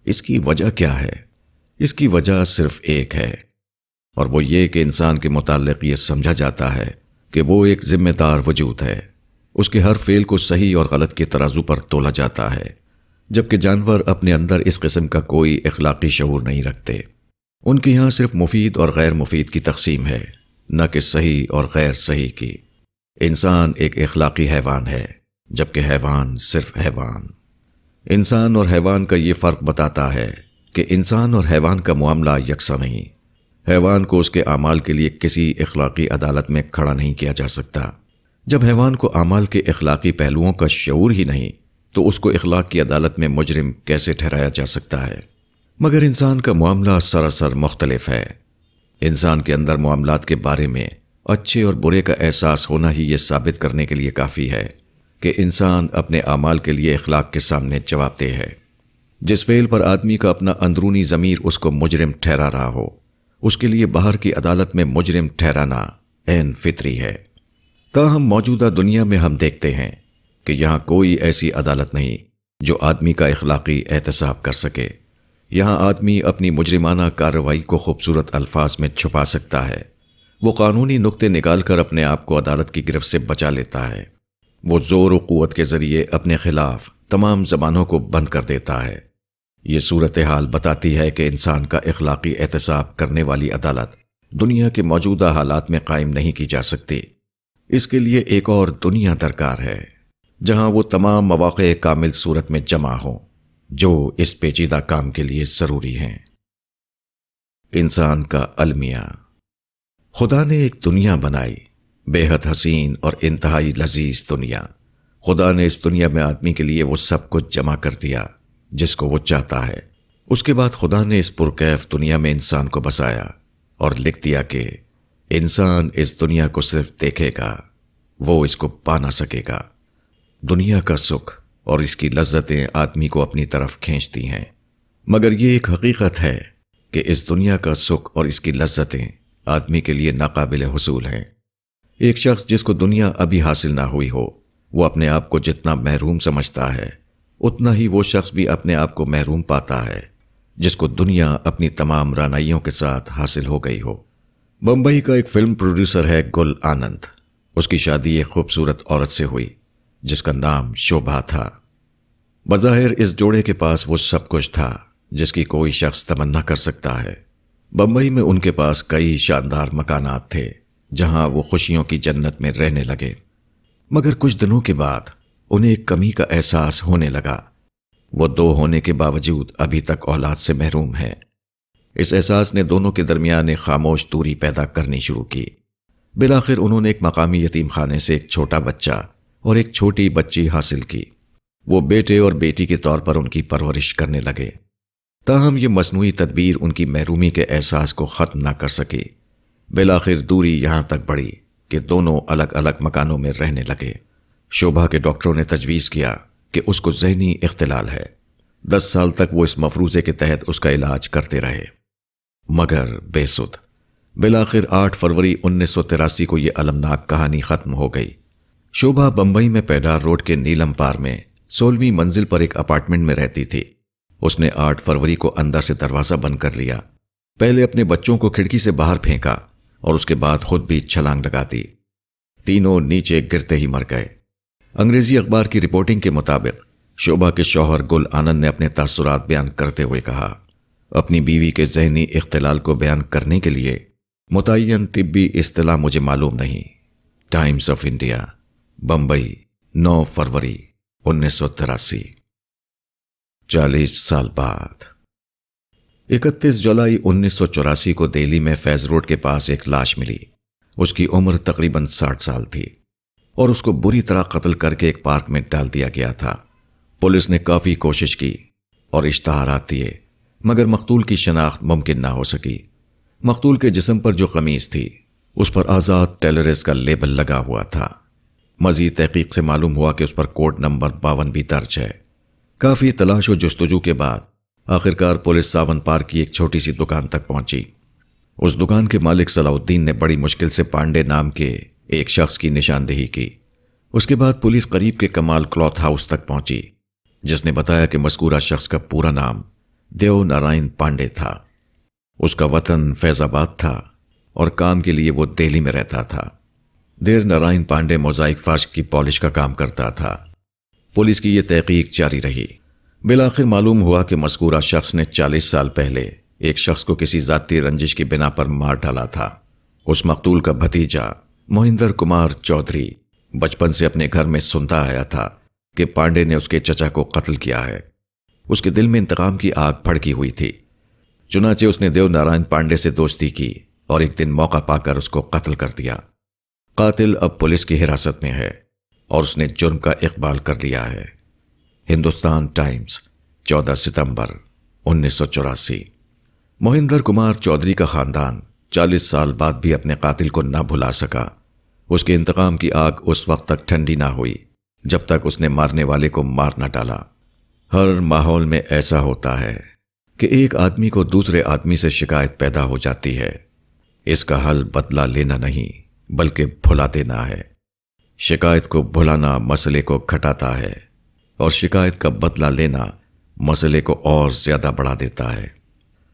اس کی وجہ کیا ہے؟ اس کی وجہ صرف ایک ہے، اور وہ یہ کہ انسان کے متعلق یہ سمجھا جاتا ہے کہ وہ ایک ذمہ دار وجود ہے۔ اس کے ہر فعل کو صحیح اور غلط کے ترازو پر تولا جاتا ہے، جبکہ جانور اپنے اندر اس قسم کا کوئی اخلاقی شعور نہیں رکھتے۔ ان کے یہاں صرف مفید اور غیر مفید کی تقسیم ہے، نہ کہ صحیح اور غیر صحیح کی۔ انسان ایک اخلاقی حیوان ہے، جبکہ حیوان صرف حیوان۔ انسان اور حیوان کا یہ فرق بتاتا ہے کہ انسان اور حیوان کا معاملہ یکساں نہیں۔ حیوان کو اس کے اعمال کے لیے کسی اخلاقی عدالت میں کھڑا نہیں کیا جا سکتا۔ جب حیوان کو اعمال کے اخلاقی پہلوؤں کا شعور ہی نہیں تو اس کو اخلاق کی عدالت میں مجرم کیسے ٹھہرایا جا سکتا ہے؟ مگر انسان کا معاملہ سراسر مختلف ہے۔ انسان کے اندر معاملات کے بارے میں اچھے اور برے کا احساس ہونا ہی یہ ثابت کرنے کے لیے کافی ہے کہ انسان اپنے اعمال کے لیے اخلاق کے سامنے جواب دہ ہے۔ جس فعل پر آدمی کا اپنا اندرونی ضمیر اس کو مجرم ٹھہرا رہا ہو، اس کے لیے باہر کی عدالت میں مجرم ٹھہرانا عین فطری ہے۔ تاہم موجودہ دنیا میں ہم دیکھتے ہیں کہ یہاں کوئی ایسی عدالت نہیں جو آدمی کا اخلاقی احتساب کر سکے۔ یہاں آدمی اپنی مجرمانہ کارروائی کو خوبصورت الفاظ میں چھپا سکتا ہے۔ وہ قانونی نقطے نکال کر اپنے آپ کو عدالت کی گرفت سے بچا لیتا ہے۔ وہ زور و قوت کے ذریعے اپنے خلاف تمام زبانوں کو بند کر دیتا ہے۔ یہ صورتحال بتاتی ہے کہ انسان کا اخلاقی احتساب کرنے والی عدالت دنیا کے موجودہ حالات میں قائم نہیں کی جا سکتی۔ اس کے لیے ایک اور دنیا درکار ہے جہاں وہ تمام مواقع کامل صورت میں جمع ہوں جو اس پیچیدہ کام کے لیے ضروری ہیں۔ انسان کا المیہ۔ خدا نے ایک دنیا بنائی، بے حد حسین اور انتہائی لذیذ دنیا۔ خدا نے اس دنیا میں آدمی کے لیے وہ سب کچھ جمع کر دیا جس کو وہ چاہتا ہے۔ اس کے بعد خدا نے اس پرکیف دنیا میں انسان کو بسایا اور لکھ دیا کہ انسان اس دنیا کو صرف دیکھے گا، وہ اس کو پا نہ سکے گا۔ دنیا کا سکھ اور اس کی لذتیں آدمی کو اپنی طرف کھینچتی ہیں، مگر یہ ایک حقیقت ہے کہ اس دنیا کا سکھ اور اس کی لذتیں آدمی کے لیے ناقابل حصول ہیں۔ ایک شخص جس کو دنیا ابھی حاصل نہ ہوئی ہو، وہ اپنے آپ کو جتنا محروم سمجھتا ہے، اتنا ہی وہ شخص بھی اپنے آپ کو محروم پاتا ہے جس کو دنیا اپنی تمام رانائیوں کے ساتھ حاصل ہو گئی ہو۔ بمبئی کا ایک فلم پروڈیوسر ہے گل آنند۔ اس کی شادی ایک خوبصورت عورت سے ہوئی جس کا نام شوبھا تھا۔ بظاہر اس جوڑے کے پاس وہ سب کچھ تھا جس کی کوئی شخص تمنا کر سکتا ہے۔ بمبئی میں ان کے پاس کئی شاندار مکانات تھے جہاں وہ خوشیوں کی جنت میں رہنے لگے، مگر کچھ دنوں کے بعد انہیں ایک کمی کا احساس ہونے لگا۔ وہ دو ہونے کے باوجود ابھی تک اولاد سے محروم ہیں۔ اس احساس نے دونوں کے درمیان ایک خاموش دوری پیدا کرنی شروع کی۔ بالآخر انہوں نے ایک مقامی یتیم خانے سے ایک چھوٹا بچہ اور ایک چھوٹی بچی حاصل کی۔ وہ بیٹے اور بیٹی کے طور پر ان کی پرورش کرنے لگے۔ تاہم یہ مصنوعی تدبیر ان کی محرومی کے احساس کو ختم نہ کر سکی۔ بالآخر دوری یہاں تک بڑھی کہ دونوں الگ الگ مکانوں میں رہنے لگے۔ شوبھا کے ڈاکٹروں نے تجویز کیا کہ اس کو ذہنی اختلال ہے۔ 10 سال تک وہ اس مفروضے کے تحت اس کا علاج کرتے رہے، مگر بے سود۔ بالآخر 8 فروری 1983 کو یہ المناک کہانی ختم ہو گئی۔ شوبھا بمبئی میں پیڈار روڈ کے نیلم پار میں 16ویں منزل پر ایک اپارٹمنٹ میں رہتی تھی۔ اس نے 8 فروری کو اندر سے دروازہ بند کر لیا، پہلے اپنے بچوں کو کھڑکی سے باہر پھینکا اور اس کے بعد خود بھی چھلانگ لگا دی۔ تینوں نیچے گرتے ہی مر گئے۔ انگریزی اخبار کی رپورٹنگ کے مطابق شوبھا کے شوہر گل آنند نے اپنے تاثرات بیان کرتے ہوئے کہا، اپنی بیوی کے ذہنی اختلال کو بیان کرنے کے لیے متعین طبی اصطلاح مجھے معلوم نہیں۔ ٹائمز آف انڈیا، بمبئی، 9 فروری 1983۔ 40 سال بعد 31 جولائی 1984 کو دہلی میں فیض روڈ کے پاس ایک لاش ملی۔ اس کی عمر تقریباً 60 سال تھی اور اس کو بری طرح قتل کر کے ایک پارک میں ڈال دیا گیا تھا۔ پولیس نے کافی کوشش کی اور اشتہارات دیے، مگر مقتول کی شناخت ممکن نہ ہو سکی۔ مقتول کے جسم پر جو قمیض تھی اس پر آزاد ٹیلرز کا لیبل لگا ہوا تھا۔ مزید تحقیق سے معلوم ہوا کہ اس پر کوڈ نمبر 52 بھی درج ہے۔ کافی تلاش و جستجو کے بعد آخرکار پولیس ساون پارک کی ایک چھوٹی سی دکان تک پہنچی۔ اس دکان کے مالک صلاح الدین نے بڑی مشکل سے پانڈے نام کے ایک شخص کی نشاندہی کی۔ اس کے بعد پولیس قریب کے کمال کلاتھ ہاؤس تک پہنچی، جس نے بتایا کہ مذکورہ شخص کا پورا نام دیو نارائن پانڈے تھا۔ اس کا وطن فیض آباد تھا اور کام کے لیے وہ دہلی میں رہتا تھا۔ دیو نارائن پانڈے موزائک فرش کی پالش کا کام کرتا تھا۔ پولیس کی یہ تحقیق جاری رہی۔ بالآخر معلوم ہوا کہ مذکورہ شخص نے 40 سال پہلے ایک شخص کو کسی ذاتی رنجش کی بنا پر مار ڈالا تھا۔ اس مقتول کا بھتیجا موہندر کمار چودھری بچپن سے اپنے گھر میں سنتا آیا تھا کہ پانڈے نے اس کے چچا کو قتل کیا ہے۔ اس کے دل میں انتقام کی آگ بھڑکی ہوئی تھی، چنانچہ اس نے دیو نارائن پانڈے سے دوستی کی اور ایک دن موقع پا کر اس کو قتل کر دیا۔ قاتل اب پولیس کی حراست میں ہے اور اس نے جرم کا اقبال کر لیا ہے۔ ہندوستان ٹائمز، 14 ستمبر 1984۔ موہندر کمار چودھری کا خاندان 40 سال بعد بھی اپنے قاتل کو نہ بھلا سکا۔ اس کے انتقام کی آگ اس وقت تک ٹھنڈی نہ ہوئی جب تک اس نے مارنے والے کو مار نہ ڈالا۔ ہر ماحول میں ایسا ہوتا ہے کہ ایک آدمی کو دوسرے آدمی سے شکایت پیدا ہو جاتی ہے۔ اس کا حل بدلہ لینا نہیں بلکہ بھلا دینا ہے۔ شکایت کو بھلانا مسئلے کو گھٹاتا ہے اور شکایت کا بدلہ لینا مسئلے کو اور زیادہ بڑھا دیتا ہے۔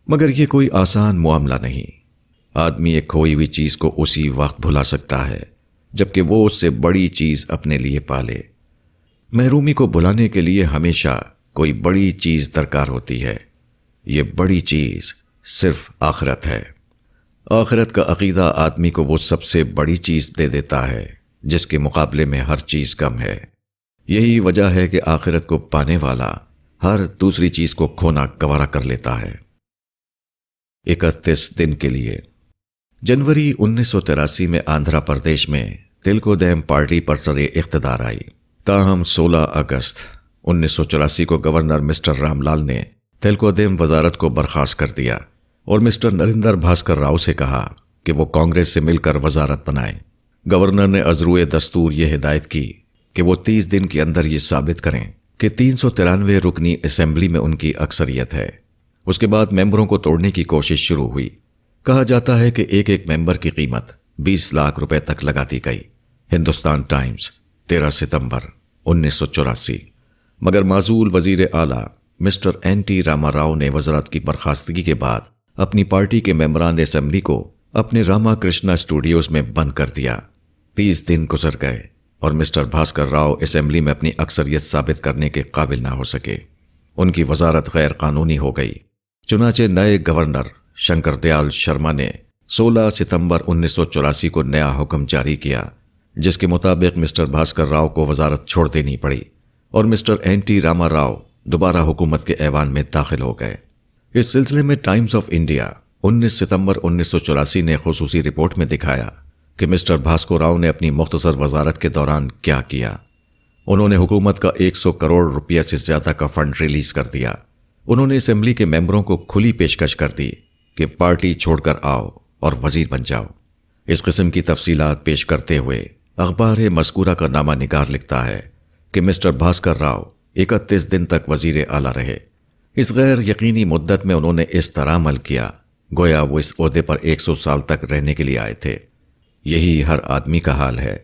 مگر یہ کوئی آسان معاملہ نہیں۔ آدمی ایک کھوئی ہوئی چیز کو اسی وقت بھلا سکتا ہے جبکہ وہ اس سے بڑی چیز اپنے لیے پالے۔ محرومی کو بھلانے کے لیے ہمیشہ کوئی بڑی چیز درکار ہوتی ہے۔ یہ بڑی چیز صرف آخرت ہے۔ آخرت کا عقیدہ آدمی کو وہ سب سے بڑی چیز دے دیتا ہے جس کے مقابلے میں ہر چیز کم ہے۔ یہی وجہ ہے کہ آخرت کو پانے والا ہر دوسری چیز کو کھونا گوارا کر لیتا ہے۔ 31 دن کے لیے جنوری 1983 میں آندھرا پردیش میں تلکو دیم پارٹی پر سر اقتدار آئی۔ تاہم 16 اگست 1984 کو گورنر مسٹر رام لال نے تیلکودیم وزارت کو برخاست کر دیا اور مسٹر نریندر بھاسکر راؤ سے کہا کہ وہ کانگریس سے مل کر وزارت بنائیں۔ گورنر نے ازروئے دستور یہ ہدایت کی کہ وہ 30 دن کے اندر یہ ثابت کریں کہ 393 رکنی اسمبلی میں ان کی اکثریت ہے۔ اس کے بعد ممبروں کو توڑنے کی کوشش شروع ہوئی۔ کہا جاتا ہے کہ ایک ایک ممبر کی قیمت 20 لاکھ روپے تک لگا دی گئی۔ ہندوستان ٹائمز 13 ستمبر 1984۔ مگر معزول وزیر اعلیٰ Mister N T Rama Rao نے وزارت کی برخاستگی کے بعد اپنی پارٹی کے ممبران اسمبلی کو اپنے راما کرشنا اسٹوڈیوز میں بند کر دیا۔ 30 دن گزر گئے اور مسٹر بھاسکر راؤ اسمبلی میں اپنی اکثریت ثابت کرنے کے قابل نہ ہو سکے۔ ان کی وزارت غیر قانونی ہو گئی۔ چنانچہ نئے گورنر شنکر دیال شرما نے 16 ستمبر 1984 کو نیا حکم جاری کیا، جس کے مطابق مسٹر بھاسکر راؤ کو وزارت چھوڑ دینی پڑی اور Mister N T Rama Rao دوبارہ حکومت کے ایوان میں داخل ہو گئے۔ اس سلسلے میں ٹائمز آف انڈیا 19 ستمبر 1984 نے خصوصی رپورٹ میں دکھایا کہ مسٹر بھاسکر راؤ نے اپنی مختصر وزارت کے دوران کیا کیا۔ انہوں نے حکومت کا 100 کروڑ روپیہ سے زیادہ کا فنڈ ریلیز کر دیا۔ انہوں نے اسمبلی کے ممبروں کو کھلی پیشکش کر دی کہ پارٹی چھوڑ کر آؤ اور وزیر بن جاؤ۔ اس قسم کی تفصیلات پیش کرتے ہوئے اخبار مذکورہ کا نامہ نگار لکھتا ہے کہ مسٹر بھاسکر راؤ 31 دن تک وزیر اعلیٰ رہے۔ اس غیر یقینی مدت میں انہوں نے اس طرح عمل کیا گویا وہ اس عہدے پر 100 سال تک رہنے کے لیے آئے تھے۔ یہی ہر آدمی کا حال ہے۔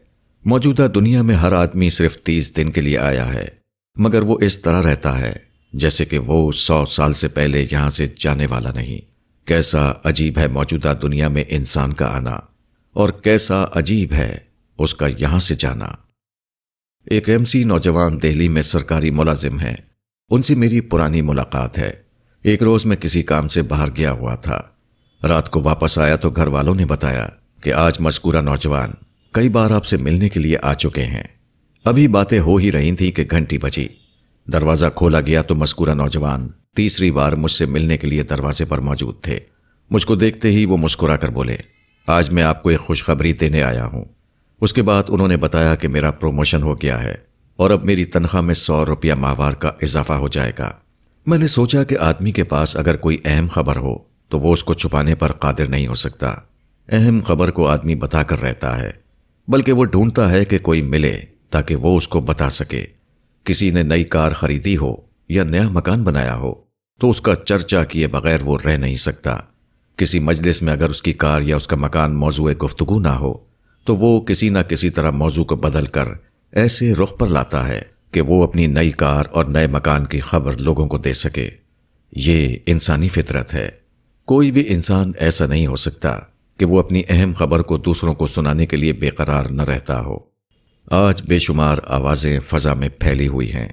موجودہ دنیا میں ہر آدمی صرف 30 دن کے لیے آیا ہے، مگر وہ اس طرح رہتا ہے جیسے کہ وہ 100 سال سے پہلے یہاں سے جانے والا نہیں۔ کیسا عجیب ہے موجودہ دنیا میں انسان کا آنا، اور کیسا عجیب ہے اس کا یہاں سے جانا۔ ایک MC نوجوان دہلی میں سرکاری ملازم ہیں۔ ان سے میری پرانی ملاقات ہے۔ ایک روز میں کسی کام سے باہر گیا ہوا تھا۔ رات کو واپس آیا تو گھر والوں نے بتایا کہ آج مذکورہ نوجوان کئی بار آپ سے ملنے کے لیے آ چکے ہیں۔ ابھی باتیں ہو ہی رہی تھیں کہ گھنٹی بجی۔ دروازہ کھولا گیا تو مذکورہ نوجوان تیسری بار مجھ سے ملنے کے لیے دروازے پر موجود تھے۔ مجھ کو دیکھتے ہی وہ مسکرا کر بولے، آج میں آپ کو ایک خوشخبری دینے آیا ہوں۔ اس کے بعد انہوں نے بتایا کہ میرا پروموشن ہو گیا ہے اور اب میری تنخواہ میں 100 روپیہ ماہوار کا اضافہ ہو جائے گا۔ میں نے سوچا کہ آدمی کے پاس اگر کوئی اہم خبر ہو تو وہ اس کو چھپانے پر قادر نہیں ہو سکتا۔ اہم خبر کو آدمی بتا کر رہتا ہے، بلکہ وہ ڈھونڈتا ہے کہ کوئی ملے تاکہ وہ اس کو بتا سکے۔ کسی نے نئی کار خریدی ہو یا نیا مکان بنایا ہو تو اس کا چرچا کیے بغیر وہ رہ نہیں سکتا۔ کسی مجلس میں اگر اس کی کار یا اس کا مکان موضوع گفتگو نہ ہو تو وہ کسی نہ کسی طرح موضوع کو بدل کر ایسے رخ پر لاتا ہے کہ وہ اپنی نئی کار اور نئے مکان کی خبر لوگوں کو دے سکے۔ یہ انسانی فطرت ہے۔ کوئی بھی انسان ایسا نہیں ہو سکتا کہ وہ اپنی اہم خبر کو دوسروں کو سنانے کے لیے بے قرار نہ رہتا ہو۔ آج بے شمار آوازیں فضا میں پھیلی ہوئی ہیں۔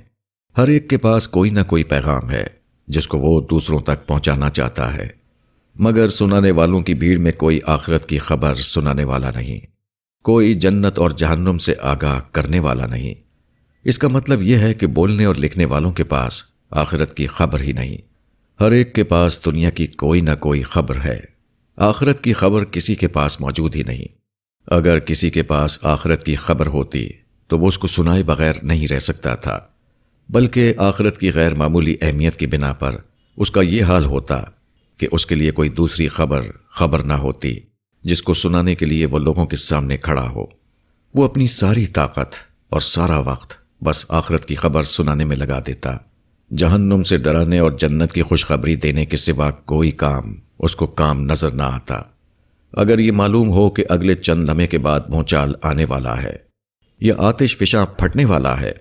ہر ایک کے پاس کوئی نہ کوئی پیغام ہے جس کو وہ دوسروں تک پہنچانا چاہتا ہے، مگر سنانے والوں کی بھیڑ میں کوئی آخرت کی خبر سنانے والا نہیں، کوئی جنت اور جہنم سے آگاہ کرنے والا نہیں۔ اس کا مطلب یہ ہے کہ بولنے اور لکھنے والوں کے پاس آخرت کی خبر ہی نہیں۔ ہر ایک کے پاس دنیا کی کوئی نہ کوئی خبر ہے، آخرت کی خبر کسی کے پاس موجود ہی نہیں۔ اگر کسی کے پاس آخرت کی خبر ہوتی تو وہ اس کو سنائے بغیر نہیں رہ سکتا تھا، بلکہ آخرت کی غیر معمولی اہمیت کی بنا پر اس کا یہ حال ہوتا کہ اس کے لیے کوئی دوسری خبر نہ ہوتی جس کو سنانے کے لیے وہ لوگوں کے سامنے کھڑا ہو۔ وہ اپنی ساری طاقت اور سارا وقت بس آخرت کی خبر سنانے میں لگا دیتا۔ جہنم سے ڈرانے اور جنت کی خوشخبری دینے کے سوا کوئی کام اس کو کام نظر نہ آتا۔ اگر یہ معلوم ہو کہ اگلے چند لمحے کے بعد بھونچال آنے والا ہے یا آتش فشاں پھٹنے والا ہے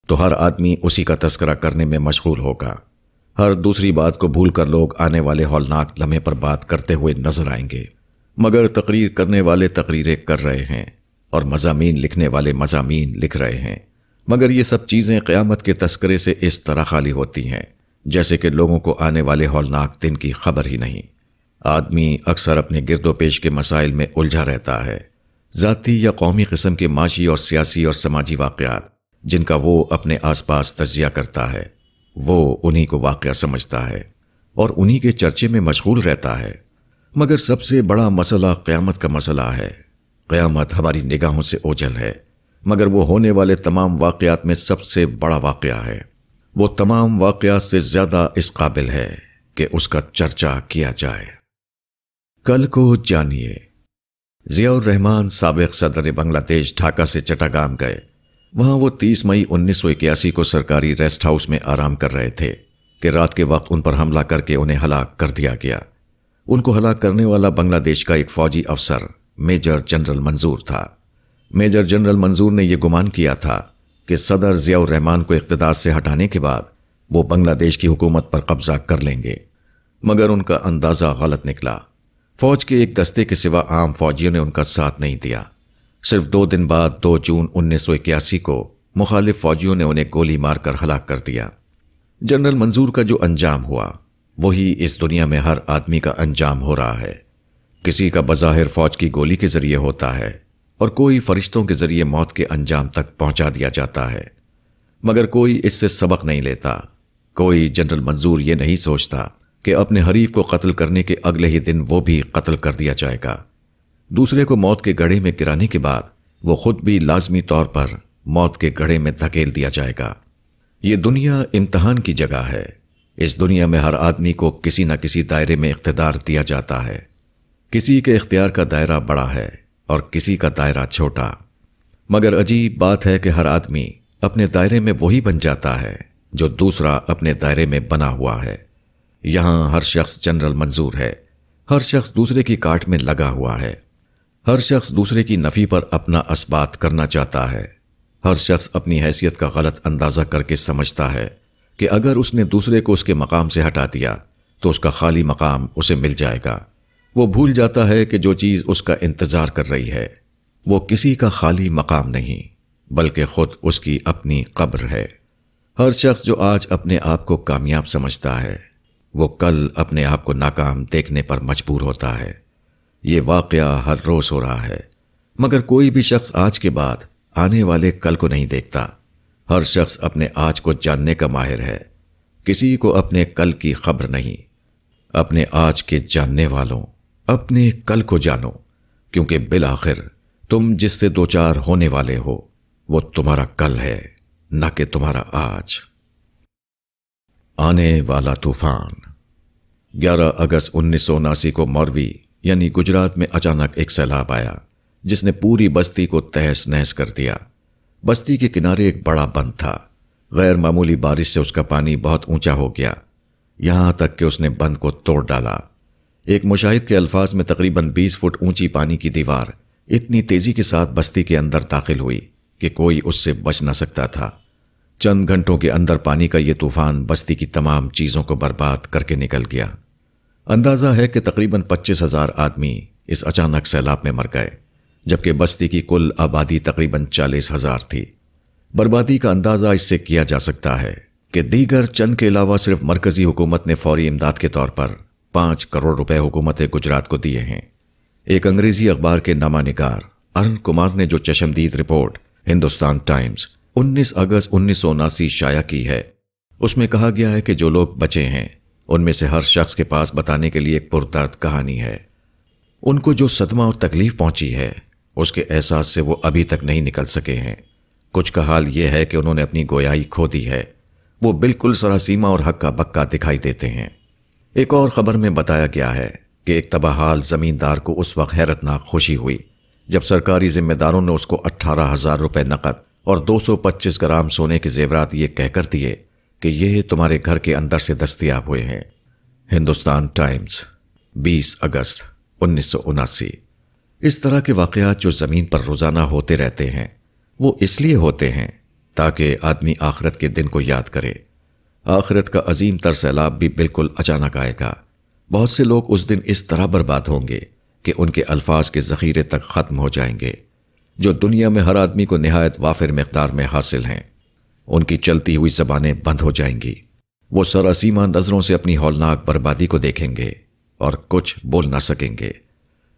تو ہر آدمی اسی کا تذکرہ کرنے میں مشغول ہوگا۔ ہر دوسری بات کو بھول کر لوگ آنے والے ہولناک لمحے پر بات کرتے ہوئے نظر آئیں گے، مگر تقریر کرنے والے تقریریں کر رہے ہیں اور مضامین لکھنے والے مضامین لکھ رہے ہیں، مگر یہ سب چیزیں قیامت کے تذکرے سے اس طرح خالی ہوتی ہیں جیسے کہ لوگوں کو آنے والے ہولناک دن کی خبر ہی نہیں۔ آدمی اکثر اپنے گرد و پیش کے مسائل میں الجھا رہتا ہے، ذاتی یا قومی قسم کے معاشی اور سیاسی اور سماجی واقعات جن کا وہ اپنے آس پاس تجزیہ کرتا ہے، وہ انہی کو واقعہ سمجھتا ہے اور انہی کے چرچے میں مشغول رہتا ہے۔ مگر سب سے بڑا مسئلہ قیامت کا مسئلہ ہے۔ قیامت ہماری نگاہوں سے اوجھل ہے، مگر وہ ہونے والے تمام واقعات میں سب سے بڑا واقعہ ہے۔ وہ تمام واقعات سے زیادہ اس قابل ہے کہ اس کا چرچا کیا جائے۔ کل کو جانیے۔ ضیاء الرحمن سابق صدر بنگلہ دیش ڈھاکہ سے چٹاگام گئے۔ وہاں وہ 30 مئی 1981 کو سرکاری ریسٹ ہاؤس میں آرام کر رہے تھے کہ رات کے وقت ان پر حملہ کر کے انہیں ہلاک کر دیا گیا۔ ان کو ہلاک کرنے والا بنگلہ دیش کا ایک فوجی افسر میجر جنرل منظور تھا۔ میجر جنرل منظور نے یہ گمان کیا تھا کہ صدر ضیاء الرحمن کو اقتدار سے ہٹانے کے بعد وہ بنگلہ دیش کی حکومت پر قبضہ کر لیں گے، مگر ان کا اندازہ غلط نکلا۔ فوج کے ایک دستے کے سوا عام فوجیوں نے ان کا ساتھ نہیں دیا۔ صرف 2 دن بعد 2 جون 1981 کو مخالف فوجیوں نے انہیں گولی مار کر ہلاک کر دیا۔ جنرل منظور کا جو انجام ہوا وہی اس دنیا میں ہر آدمی کا انجام ہو رہا ہے۔ کسی کا بظاہر فوج کی گولی کے ذریعے ہوتا ہے اور کوئی فرشتوں کے ذریعے موت کے انجام تک پہنچا دیا جاتا ہے، مگر کوئی اس سے سبق نہیں لیتا۔ کوئی جنرل منظور یہ نہیں سوچتا کہ اپنے حریف کو قتل کرنے کے اگلے ہی دن وہ بھی قتل کر دیا جائے گا۔ دوسرے کو موت کے گڑھے میں گرانے کے بعد وہ خود بھی لازمی طور پر موت کے گڑھے میں دھکیل دیا جائے گا۔ یہ دنیا امتحان کی جگہ ہے۔ اس دنیا میں ہر آدمی کو کسی نہ کسی دائرے میں اقتدار دیا جاتا ہے۔ کسی کے اختیار کا دائرہ بڑا ہے اور کسی کا دائرہ چھوٹا، مگر عجیب بات ہے کہ ہر آدمی اپنے دائرے میں وہی بن جاتا ہے جو دوسرا اپنے دائرے میں بنا ہوا ہے۔ یہاں ہر شخص جنرل منظور ہے، ہر شخص دوسرے کی کاٹ میں لگا ہوا ہے، ہر شخص دوسرے کی نفی پر اپنا اثبات کرنا چاہتا ہے، ہر شخص اپنی حیثیت کا غلط اندازہ کر کے سمجھتا ہے کہ اگر اس نے دوسرے کو اس کے مقام سے ہٹا دیا تو اس کا خالی مقام اسے مل جائے گا۔ وہ بھول جاتا ہے کہ جو چیز اس کا انتظار کر رہی ہے وہ کسی کا خالی مقام نہیں بلکہ خود اس کی اپنی قبر ہے۔ ہر شخص جو آج اپنے آپ کو کامیاب سمجھتا ہے وہ کل اپنے آپ کو ناکام دیکھنے پر مجبور ہوتا ہے۔ یہ واقعہ ہر روز ہو رہا ہے، مگر کوئی بھی شخص آج کے بعد آنے والے کل کو نہیں دیکھتا۔ ہر شخص اپنے آج کو جاننے کا ماہر ہے، کسی کو اپنے کل کی خبر نہیں۔ اپنے آج کے جاننے والوں اپنے کل کو جانو، کیونکہ بالآخر تم جس سے دوچار ہونے والے ہو وہ تمہارا کل ہے، نہ کہ تمہارا آج۔ آنے والا طوفان۔ 11 اگست 1979 کو موروی یعنی گجرات میں اچانک ایک سیلاب آیا جس نے پوری بستی کو تہس نہس کر دیا۔ بستی کے کنارے ایک بڑا بند تھا۔ غیر معمولی بارش سے اس کا پانی بہت اونچا ہو گیا، یہاں تک کہ اس نے بند کو توڑ ڈالا۔ ایک مشاہد کے الفاظ میں تقریباً 20 فٹ اونچی پانی کی دیوار اتنی تیزی کے ساتھ بستی کے اندر داخل ہوئی کہ کوئی اس سے بچ نہ سکتا تھا۔ چند گھنٹوں کے اندر پانی کا یہ طوفان بستی کی تمام چیزوں کو برباد کر کے نکل گیا۔ اندازہ ہے کہ تقریباً 25,000 آدمی اس اچانک سیلاب میں مر گئے، جبکہ بستی کی کل آبادی تقریباً 40,000 تھی۔ بربادی کا اندازہ اس سے کیا جا سکتا ہے کہ دیگر چند کے علاوہ صرف مرکزی حکومت نے فوری امداد کے طور پر 5 کروڑ روپے حکومت گجرات کو دیے ہیں۔ ایک انگریزی اخبار کے نامہ نگار ارن کمار نے جو چشمدید رپورٹ ہندوستان ٹائمز 19 اگست 1979 شائع کی ہے، اس میں کہا گیا ہے کہ جو لوگ بچے ہیں ان میں سے ہر شخص کے پاس بتانے کے لیے ایک پردرد کہانی ہے۔ ان کو جو صدمہ اور تکلیف پہنچی ہے اس کے احساس سے وہ ابھی تک نہیں نکل سکے ہیں۔ کچھ کا حال یہ ہے کہ انہوں نے اپنی گویائی کھو دی ہے، وہ بالکل سراسیمہ اور ہکا بکا دکھائی دیتے ہیں۔ ایک اور خبر میں بتایا گیا ہے کہ ایک تباہال زمیندار کو اس وقت حیرتناک خوشی ہوئی جب سرکاری ذمہ داروں نے اس کو 18,000 روپے نقد اور 225 گرام سونے کے زیورات یہ کہہ کر دیے کہ یہ تمہارے گھر کے اندر سے دستیاب ہوئے ہیں۔ ہندوستان ٹائمز 20 اگست 1979۔ اس طرح کے واقعات جو زمین پر روزانہ ہوتے رہتے ہیں وہ اس لیے ہوتے ہیں تاکہ آدمی آخرت کے دن کو یاد کرے۔ آخرت کا عظیم تر سیلاب بھی بالکل اچانک آئے گا۔ بہت سے لوگ اس دن اس طرح برباد ہوں گے کہ ان کے الفاظ کے ذخیرے تک ختم ہو جائیں گے جو دنیا میں ہر آدمی کو نہایت وافر مقدار میں حاصل ہیں۔ ان کی چلتی ہوئی زبانیں بند ہو جائیں گی، وہ سراسیمہ نظروں سے اپنی ہولناک بربادی کو دیکھیں گے اور کچھ بول نہ سکیں گے۔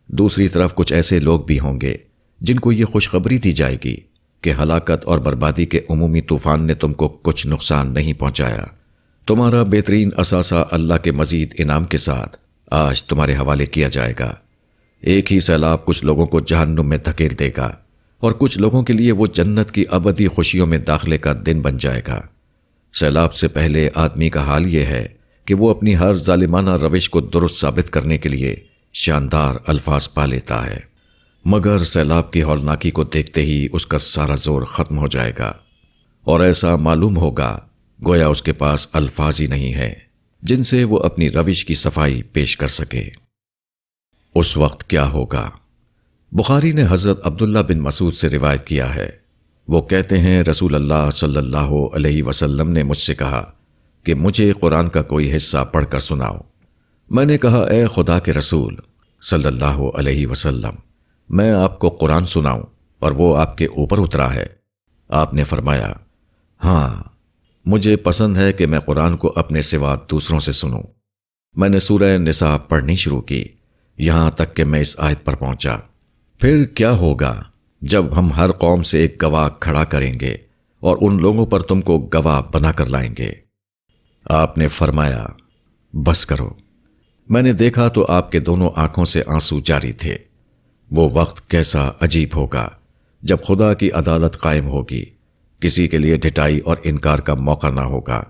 دوسری طرف کچھ ایسے لوگ بھی ہوں گے جن کو یہ خوشخبری دی جائے گی کہ ہلاکت اور بربادی کے عمومی طوفان نے تم کو کچھ نقصان نہیں پہنچایا، تمہارا بہترین اثاثہ اللہ کے مزید انعام کے ساتھ آج تمہارے حوالے کیا جائے گا۔ ایک ہی سیلاب کچھ لوگوں کو جہنم میں دھکیل دے گا اور کچھ لوگوں کے لیے وہ جنت کی ابدی خوشیوں میں داخلے کا دن بن جائے گا۔ سیلاب سے پہلے آدمی کا حال یہ ہے کہ وہ اپنی ہر ظالمانہ روش کو درست ثابت کرنے کے لیے شاندار الفاظ پا لیتا ہے، مگر سیلاب کی ہولناکی کو دیکھتے ہی اس کا سارا زور ختم ہو جائے گا اور ایسا معلوم ہوگا گویا اس کے پاس الفاظ ہی نہیں ہے جن سے وہ اپنی روش کی صفائی پیش کر سکے۔ اس وقت کیا ہوگا؟ بخاری نے حضرت عبداللہ بن مسعود سے روایت کیا ہے، وہ کہتے ہیں رسول اللہ صلی اللہ علیہ وسلم نے مجھ سے کہا کہ مجھے قرآن کا کوئی حصہ پڑھ کر سناؤ۔ میں نے کہا اے خدا کے رسول صلی اللہ علیہ وسلم، میں آپ کو قرآن سناؤں اور وہ آپ کے اوپر اترا ہے؟ آپ نے فرمایا ہاں، مجھے پسند ہے کہ میں قرآن کو اپنے سوا دوسروں سے سنوں۔ میں نے سورہ نساء پڑھنی شروع کی یہاں تک کہ میں اس آیت پر پہنچا، پھر کیا ہوگا جب ہم ہر قوم سے ایک گواہ کھڑا کریں گے اور ان لوگوں پر تم کو گواہ بنا کر لائیں گے؟ آپ نے فرمایا بس کرو۔ میں نے دیکھا تو آپ کے دونوں آنکھوں سے آنسو جاری تھے۔ وہ وقت کیسا عجیب ہوگا جب خدا کی عدالت قائم ہوگی، کسی کے لیے ڈھٹائی اور انکار کا موقع نہ ہوگا۔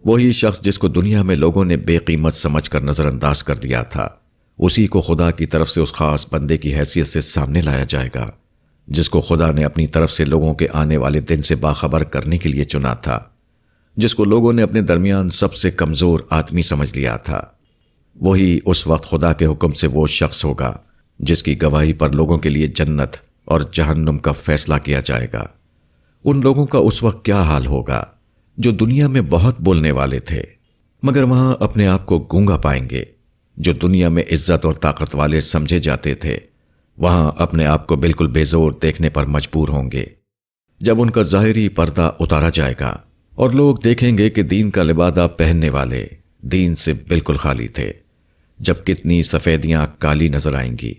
وہی شخص جس کو دنیا میں لوگوں نے بے قیمت سمجھ کر نظر انداز کر دیا تھا، اسی کو خدا کی طرف سے اس خاص بندے کی حیثیت سے سامنے لایا جائے گا جس کو خدا نے اپنی طرف سے لوگوں کے آنے والے دن سے باخبر کرنے کے لیے چنا تھا، جس کو لوگوں نے اپنے درمیان سب سے کمزور آدمی سمجھ لیا تھا۔ وہی اس وقت خدا کے حکم سے وہ شخص ہوگا جس کی گواہی پر لوگوں کے لیے جنت اور جہنم کا فیصلہ کیا جائے گا۔ ان لوگوں کا اس وقت کیا حال ہوگا جو دنیا میں بہت بولنے والے تھے مگر وہاں اپنے آپ کو گونگا پائیں گے، جو دنیا میں عزت اور طاقت والے سمجھے جاتے تھے وہاں اپنے آپ کو بالکل بے زور دیکھنے پر مجبور ہوں گے۔ جب ان کا ظاہری پردہ اتارا جائے گا اور لوگ دیکھیں گے کہ دین کا لبادہ پہننے والے دین سے بالکل خالی تھے، جب کتنی سفیدیاں کالی نظر آئیں گی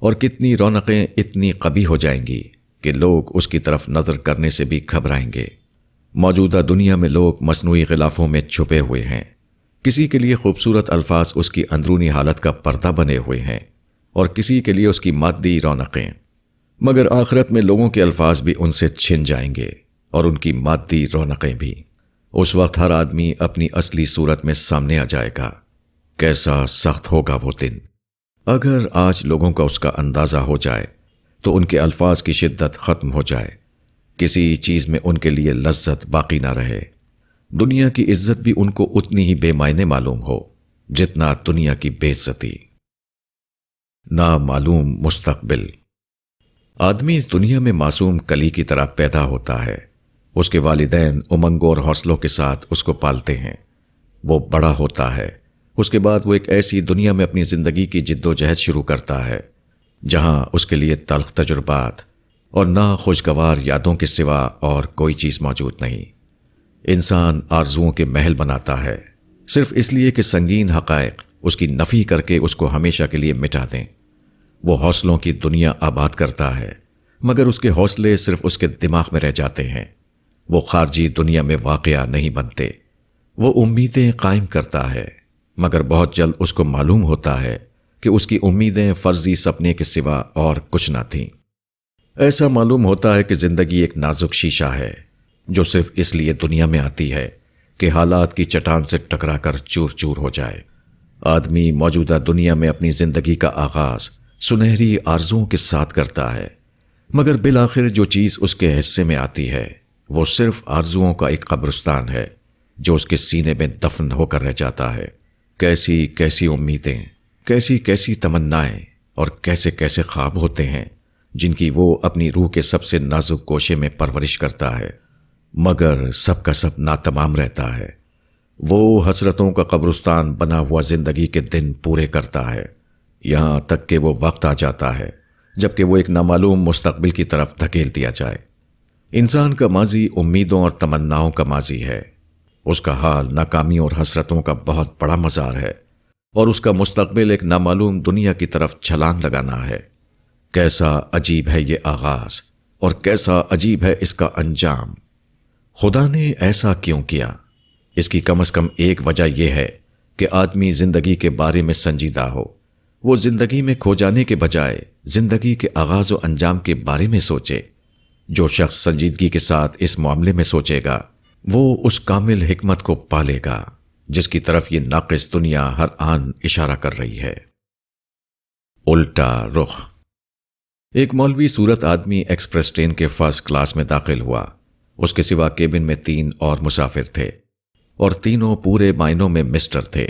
اور کتنی رونقیں اتنی قبیح ہو جائیں گی کہ لوگ اس کی طرف نظر کرنے سے بھی گھبرائیں گے۔ موجودہ دنیا میں لوگ مصنوعی غلافوں میں چھپے ہوئے ہیں، کسی کے لیے خوبصورت الفاظ اس کی اندرونی حالت کا پردہ بنے ہوئے ہیں اور کسی کے لیے اس کی مادی رونقیں، مگر آخرت میں لوگوں کے الفاظ بھی ان سے چھن جائیں گے اور ان کی مادی رونقیں بھی۔ اس وقت ہر آدمی اپنی اصلی صورت میں سامنے آ جائے گا۔ کیسا سخت ہوگا وہ دن! اگر آج لوگوں کا اس کا اندازہ ہو جائے تو ان کے الفاظ کی شدت ختم ہو جائے، کسی چیز میں ان کے لیے لذت باقی نہ رہے، دنیا کی عزت بھی ان کو اتنی ہی بے معنی معلوم ہو جتنا دنیا کی بے عزتی۔ نامعلوم مستقبل۔ آدمی اس دنیا میں معصوم کلی کی طرح پیدا ہوتا ہے، اس کے والدین امنگوں اور حوصلوں کے ساتھ اس کو پالتے ہیں، وہ بڑا ہوتا ہے، اس کے بعد وہ ایک ایسی دنیا میں اپنی زندگی کی جد و جہد شروع کرتا ہے جہاں اس کے لیے تلخ تجربات اور ناخوشگوار یادوں کے سوا اور کوئی چیز موجود نہیں۔ انسان آرزوؤں کے محل بناتا ہے صرف اس لیے کہ سنگین حقائق اس کی نفی کر کے اس کو ہمیشہ کے لیے مٹا دیں۔ وہ حوصلوں کی دنیا آباد کرتا ہے مگر اس کے حوصلے صرف اس کے دماغ میں رہ جاتے ہیں، وہ خارجی دنیا میں واقعہ نہیں بنتے۔ وہ امیدیں قائم کرتا ہے مگر بہت جلد اس کو معلوم ہوتا ہے کہ اس کی امیدیں فرضی سپنے کے سوا اور کچھ نہ تھیں۔ ایسا معلوم ہوتا ہے کہ زندگی ایک نازک شیشہ ہے جو صرف اس لیے دنیا میں آتی ہے کہ حالات کی چٹان سے ٹکرا کر چور چور ہو جائے۔ آدمی موجودہ دنیا میں اپنی زندگی کا آغاز سنہری آرزوؤں کے ساتھ کرتا ہے مگر بالآخر جو چیز اس کے حصے میں آتی ہے وہ صرف آرزوؤں کا ایک قبرستان ہے جو اس کے سینے میں دفن ہو کر رہ جاتا ہے۔ کیسی کیسی امیدیں، کیسی کیسی تمنائیں اور کیسے کیسے خواب ہوتے ہیں جن کی وہ اپنی روح کے سب سے نازک گوشے میں پرورش کرتا ہے مگر سب کا سب ناتمام رہتا ہے۔ وہ حسرتوں کا قبرستان بنا ہوا زندگی کے دن پورے کرتا ہے یہاں تک کہ وہ وقت آ جاتا ہے جبکہ وہ ایک نامعلوم مستقبل کی طرف دھکیل دیا جائے۔ انسان کا ماضی امیدوں اور تمناؤں کا ماضی ہے، اس کا حال ناکامی اور حسرتوں کا بہت بڑا مزار ہے اور اس کا مستقبل ایک نامعلوم دنیا کی طرف چھلانگ لگانا ہے۔ کیسا عجیب ہے یہ آغاز اور کیسا عجیب ہے اس کا انجام! خدا نے ایسا کیوں کیا؟ اس کی کم از کم ایک وجہ یہ ہے کہ آدمی زندگی کے بارے میں سنجیدہ ہو، وہ زندگی میں کھو جانے کے بجائے زندگی کے آغاز و انجام کے بارے میں سوچے جو شخص سنجیدگی کے ساتھ اس معاملے میں سوچے گا وہ اس کامل حکمت کو پالے گا جس کی طرف یہ ناقص دنیا ہر آن اشارہ کر رہی ہے۔ الٹا رخ۔ ایک مولوی صورت آدمی ایکسپریس ٹرین کے فرسٹ کلاس میں داخل ہوا۔ اس کے سوا کیبن میں 3 اور مسافر تھے اور تینوں پورے معنوں میں مسٹر تھے۔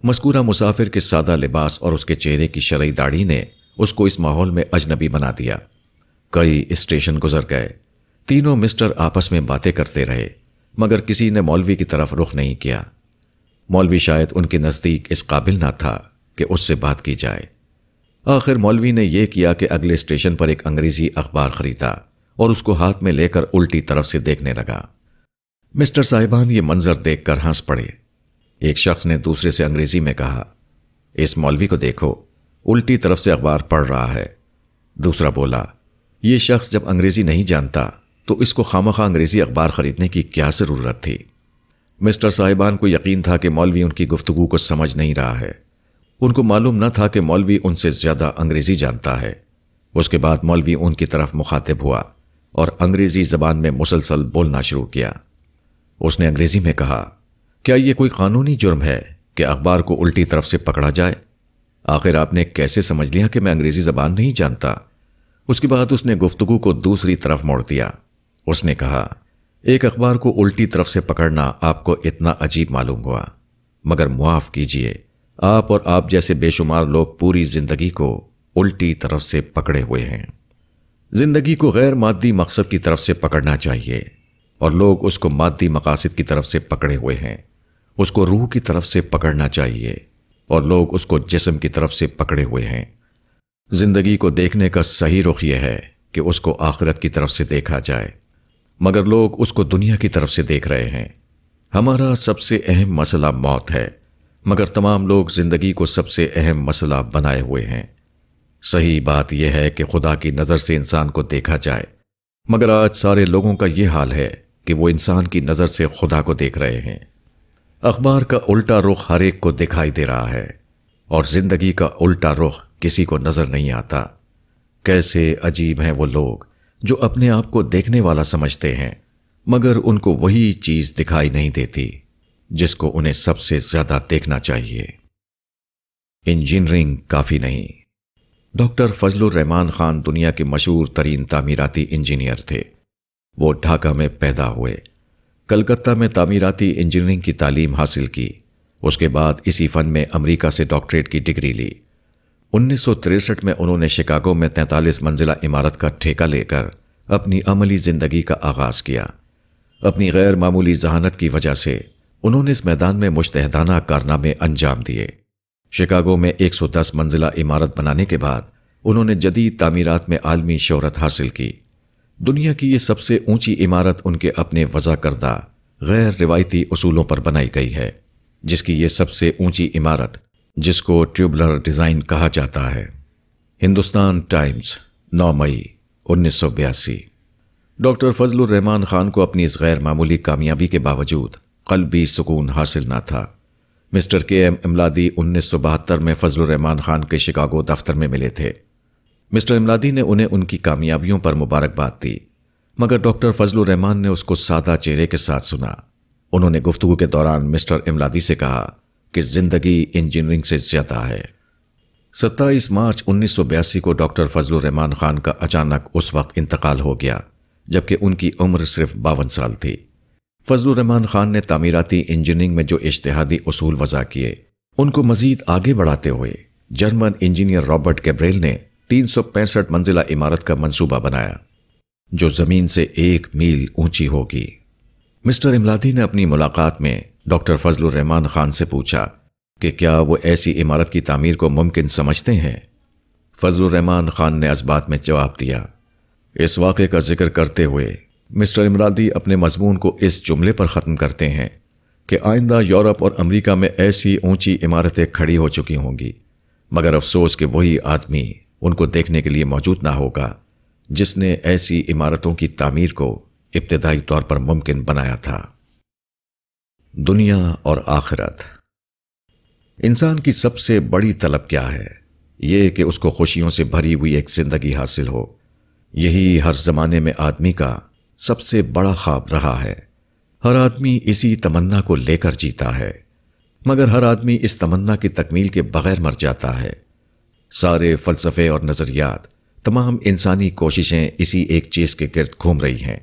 مذکورہ مسافر کے سادہ لباس اور اس کے چہرے کی شرعی داڑھی نے اس کو اس ماحول میں اجنبی بنا دیا۔ کئی اسٹیشن گزر گئے، تینوں مسٹر آپس میں باتیں کرتے رہے، مگر کسی نے مولوی کی طرف رخ نہیں کیا۔ مولوی شاید ان کے نزدیک اس قابل نہ تھا کہ اس سے بات کی جائے۔ آخر مولوی نے یہ کیا کہ اگلے اسٹیشن پر ایک انگریزی اخبار خریدا اور اس کو ہاتھ میں لے کر الٹی طرف سے دیکھنے لگا۔ مسٹر صاحبان یہ منظر دیکھ کر ہنس پڑے۔ ایک شخص نے دوسرے سے انگریزی میں کہا، اس مولوی کو دیکھو، الٹی طرف سے اخبار پڑھ رہا ہے۔ دوسرا بولا، یہ شخص جب انگریزی نہیں جانتا تو اس کو خامخواہ انگریزی اخبار خریدنے کی کیا ضرورت تھی؟ مسٹر صاحبان کو یقین تھا کہ مولوی ان کی گفتگو کو سمجھ نہیں رہا ہے۔ ان کو معلوم نہ تھا کہ مولوی ان سے زیادہ انگریزی جانتا ہے۔ اس کے بعد مولوی ان کی طرف مخاطب ہوا اور انگریزی زبان میں مسلسل بولنا شروع کیا۔ اس نے انگریزی میں کہا، کیا یہ کوئی قانونی جرم ہے کہ اخبار کو الٹی طرف سے پکڑا جائے؟ آخر آپ نے کیسے سمجھ لیا کہ میں انگریزی زبان نہیں جانتا؟ اس کے بعد اس نے گفتگو کو دوسری طرف موڑ دیا۔ اس نے کہا، ایک اخبار کو الٹی طرف سے پکڑنا آپ کو اتنا عجیب معلوم ہوا، مگر معاف کیجئے، آپ اور آپ جیسے بے شمار لوگ پوری زندگی کو الٹی طرف سے پکڑے ہوئے ہیں۔ زندگی کو غیر مادی مقصد کی طرف سے پکڑنا چاہیے، اور لوگ اس کو مادی مقاصد کی طرف سے پکڑے ہوئے ہیں۔ اس کو روح کی طرف سے پکڑنا چاہیے، اور لوگ اس کو جسم کی طرف سے پکڑے ہوئے ہیں۔ زندگی کو دیکھنے کا صحیح رخ یہ ہے کہ اس کو آخرت کی طرف سے دیکھا جائے، مگر لوگ اس کو دنیا کی طرف سے دیکھ رہے ہیں۔ ہمارا سب سے اہم مسئلہ موت ہے، مگر تمام لوگ زندگی کو سب سے اہم مسئلہ بنائے ہوئے ہیں۔ صحیح بات یہ ہے کہ خدا کی نظر سے انسان کو دیکھا جائے، مگر آج سارے لوگوں کا یہ حال ہے کہ وہ انسان کی نظر سے خدا کو دیکھ رہے ہیں۔ اخبار کا الٹا رخ ہر ایک کو دکھائی دے رہا ہے، اور زندگی کا الٹا رخ کسی کو نظر نہیں آتا۔ کیسے عجیب ہیں وہ لوگ جو اپنے آپ کو دیکھنے والا سمجھتے ہیں، مگر ان کو وہی چیز دکھائی نہیں دیتی جس کو انہیں سب سے زیادہ دیکھنا چاہیے۔ انجینئرنگ کافی نہیں۔ ڈاکٹر فضل الرحمان خان دنیا کے مشہور ترین تعمیراتی انجینئر تھے۔ وہ ڈھاکہ میں پیدا ہوئے، کلکتہ میں تعمیراتی انجینئرنگ کی تعلیم حاصل کی، اس کے بعد اسی فن میں امریکہ سے ڈاکٹریٹ کی ڈگری لی۔ 1963 میں انہوں نے شکاگو میں 43 منزلہ عمارت کا ٹھیکہ لے کر اپنی عملی زندگی کا آغاز کیا۔ اپنی غیر معمولی ذہانت کی وجہ سے انہوں نے اس میدان میں مجتہدانہ کارنامے انجام دیے۔ شکاگو میں 110 منزلہ عمارت بنانے کے بعد انہوں نے جدید تعمیرات میں عالمی شہرت حاصل کی۔ دنیا کی یہ سب سے اونچی عمارت ان کے اپنے وضع کردہ غیر روایتی اصولوں پر بنائی گئی ہے، جس کی یہ سب سے اونچی عمارت، جس کو ٹیوبلر ڈیزائن کہا جاتا ہے۔ ہندوستان ٹائمز، 9 مئی 1982۔ ڈاکٹر فضل الرحمان خان کو اپنی اس غیر معمولی کامیابی کے باوجود قلبی سکون حاصل نہ تھا۔ مسٹر کے ایم املادی 1972 میں فضل الرحمان خان کے شکاگو دفتر میں ملے تھے۔ مسٹر املادی نے انہیں ان کی کامیابیوں پر مبارکباد دی، مگر ڈاکٹر فضل الرحمان نے اس کو سادہ چہرے کے ساتھ سنا۔ انہوں نے گفتگو کے دوران مسٹر املادی سے کہا کہ زندگی انجینئرنگ سے زیادہ ہے۔ 27 مارچ 1982 کو ڈاکٹر فضل الرحمان خان کا اچانک اس وقت انتقال ہو گیا جبکہ ان کی عمر صرف 52 سال تھی۔ فضل الرحمان خان نے تعمیراتی انجینئرنگ میں جو اجتہادی اصول وضع کیے، ان کو مزید آگے بڑھاتے ہوئے جرمن انجینئر رابرٹ گیبریل نے 365 منزلہ عمارت کا منصوبہ بنایا، جو زمین سے 1 میل اونچی ہوگی۔ مسٹر املادی نے اپنی ملاقات میں ڈاکٹر فضل الرحمان خان سے پوچھا کہ کیا وہ ایسی عمارت کی تعمیر کو ممکن سمجھتے ہیں؟ فضل الرحمان خان نے اس بات میں جواب دیا۔ اس واقعے کا ذکر کرتے ہوئے مسٹر املادی اپنے مضمون کو اس جملے پر ختم کرتے ہیں کہ آئندہ یورپ اور امریکہ میں ایسی اونچی عمارتیں کھڑی ہو چکی ہوں گی، مگر افسوس کہ وہی آدمی ان کو دیکھنے کے لیے موجود نہ ہوگا جس نے ایسی عمارتوں کی تعمیر کو ابتدائی طور پر ممکن بنایا تھا۔ دنیا اور آخرت۔ انسان کی سب سے بڑی طلب کیا ہے؟ یہ کہ اس کو خوشیوں سے بھری ہوئی ایک زندگی حاصل ہو۔ یہی ہر زمانے میں آدمی کا سب سے بڑا خواب رہا ہے۔ ہر آدمی اسی تمنا کو لے کر جیتا ہے، مگر ہر آدمی اس تمنا کی تکمیل کے بغیر مر جاتا ہے۔ سارے فلسفے اور نظریات، تمام انسانی کوششیں اسی ایک چیز کے گرد گھوم رہی ہیں،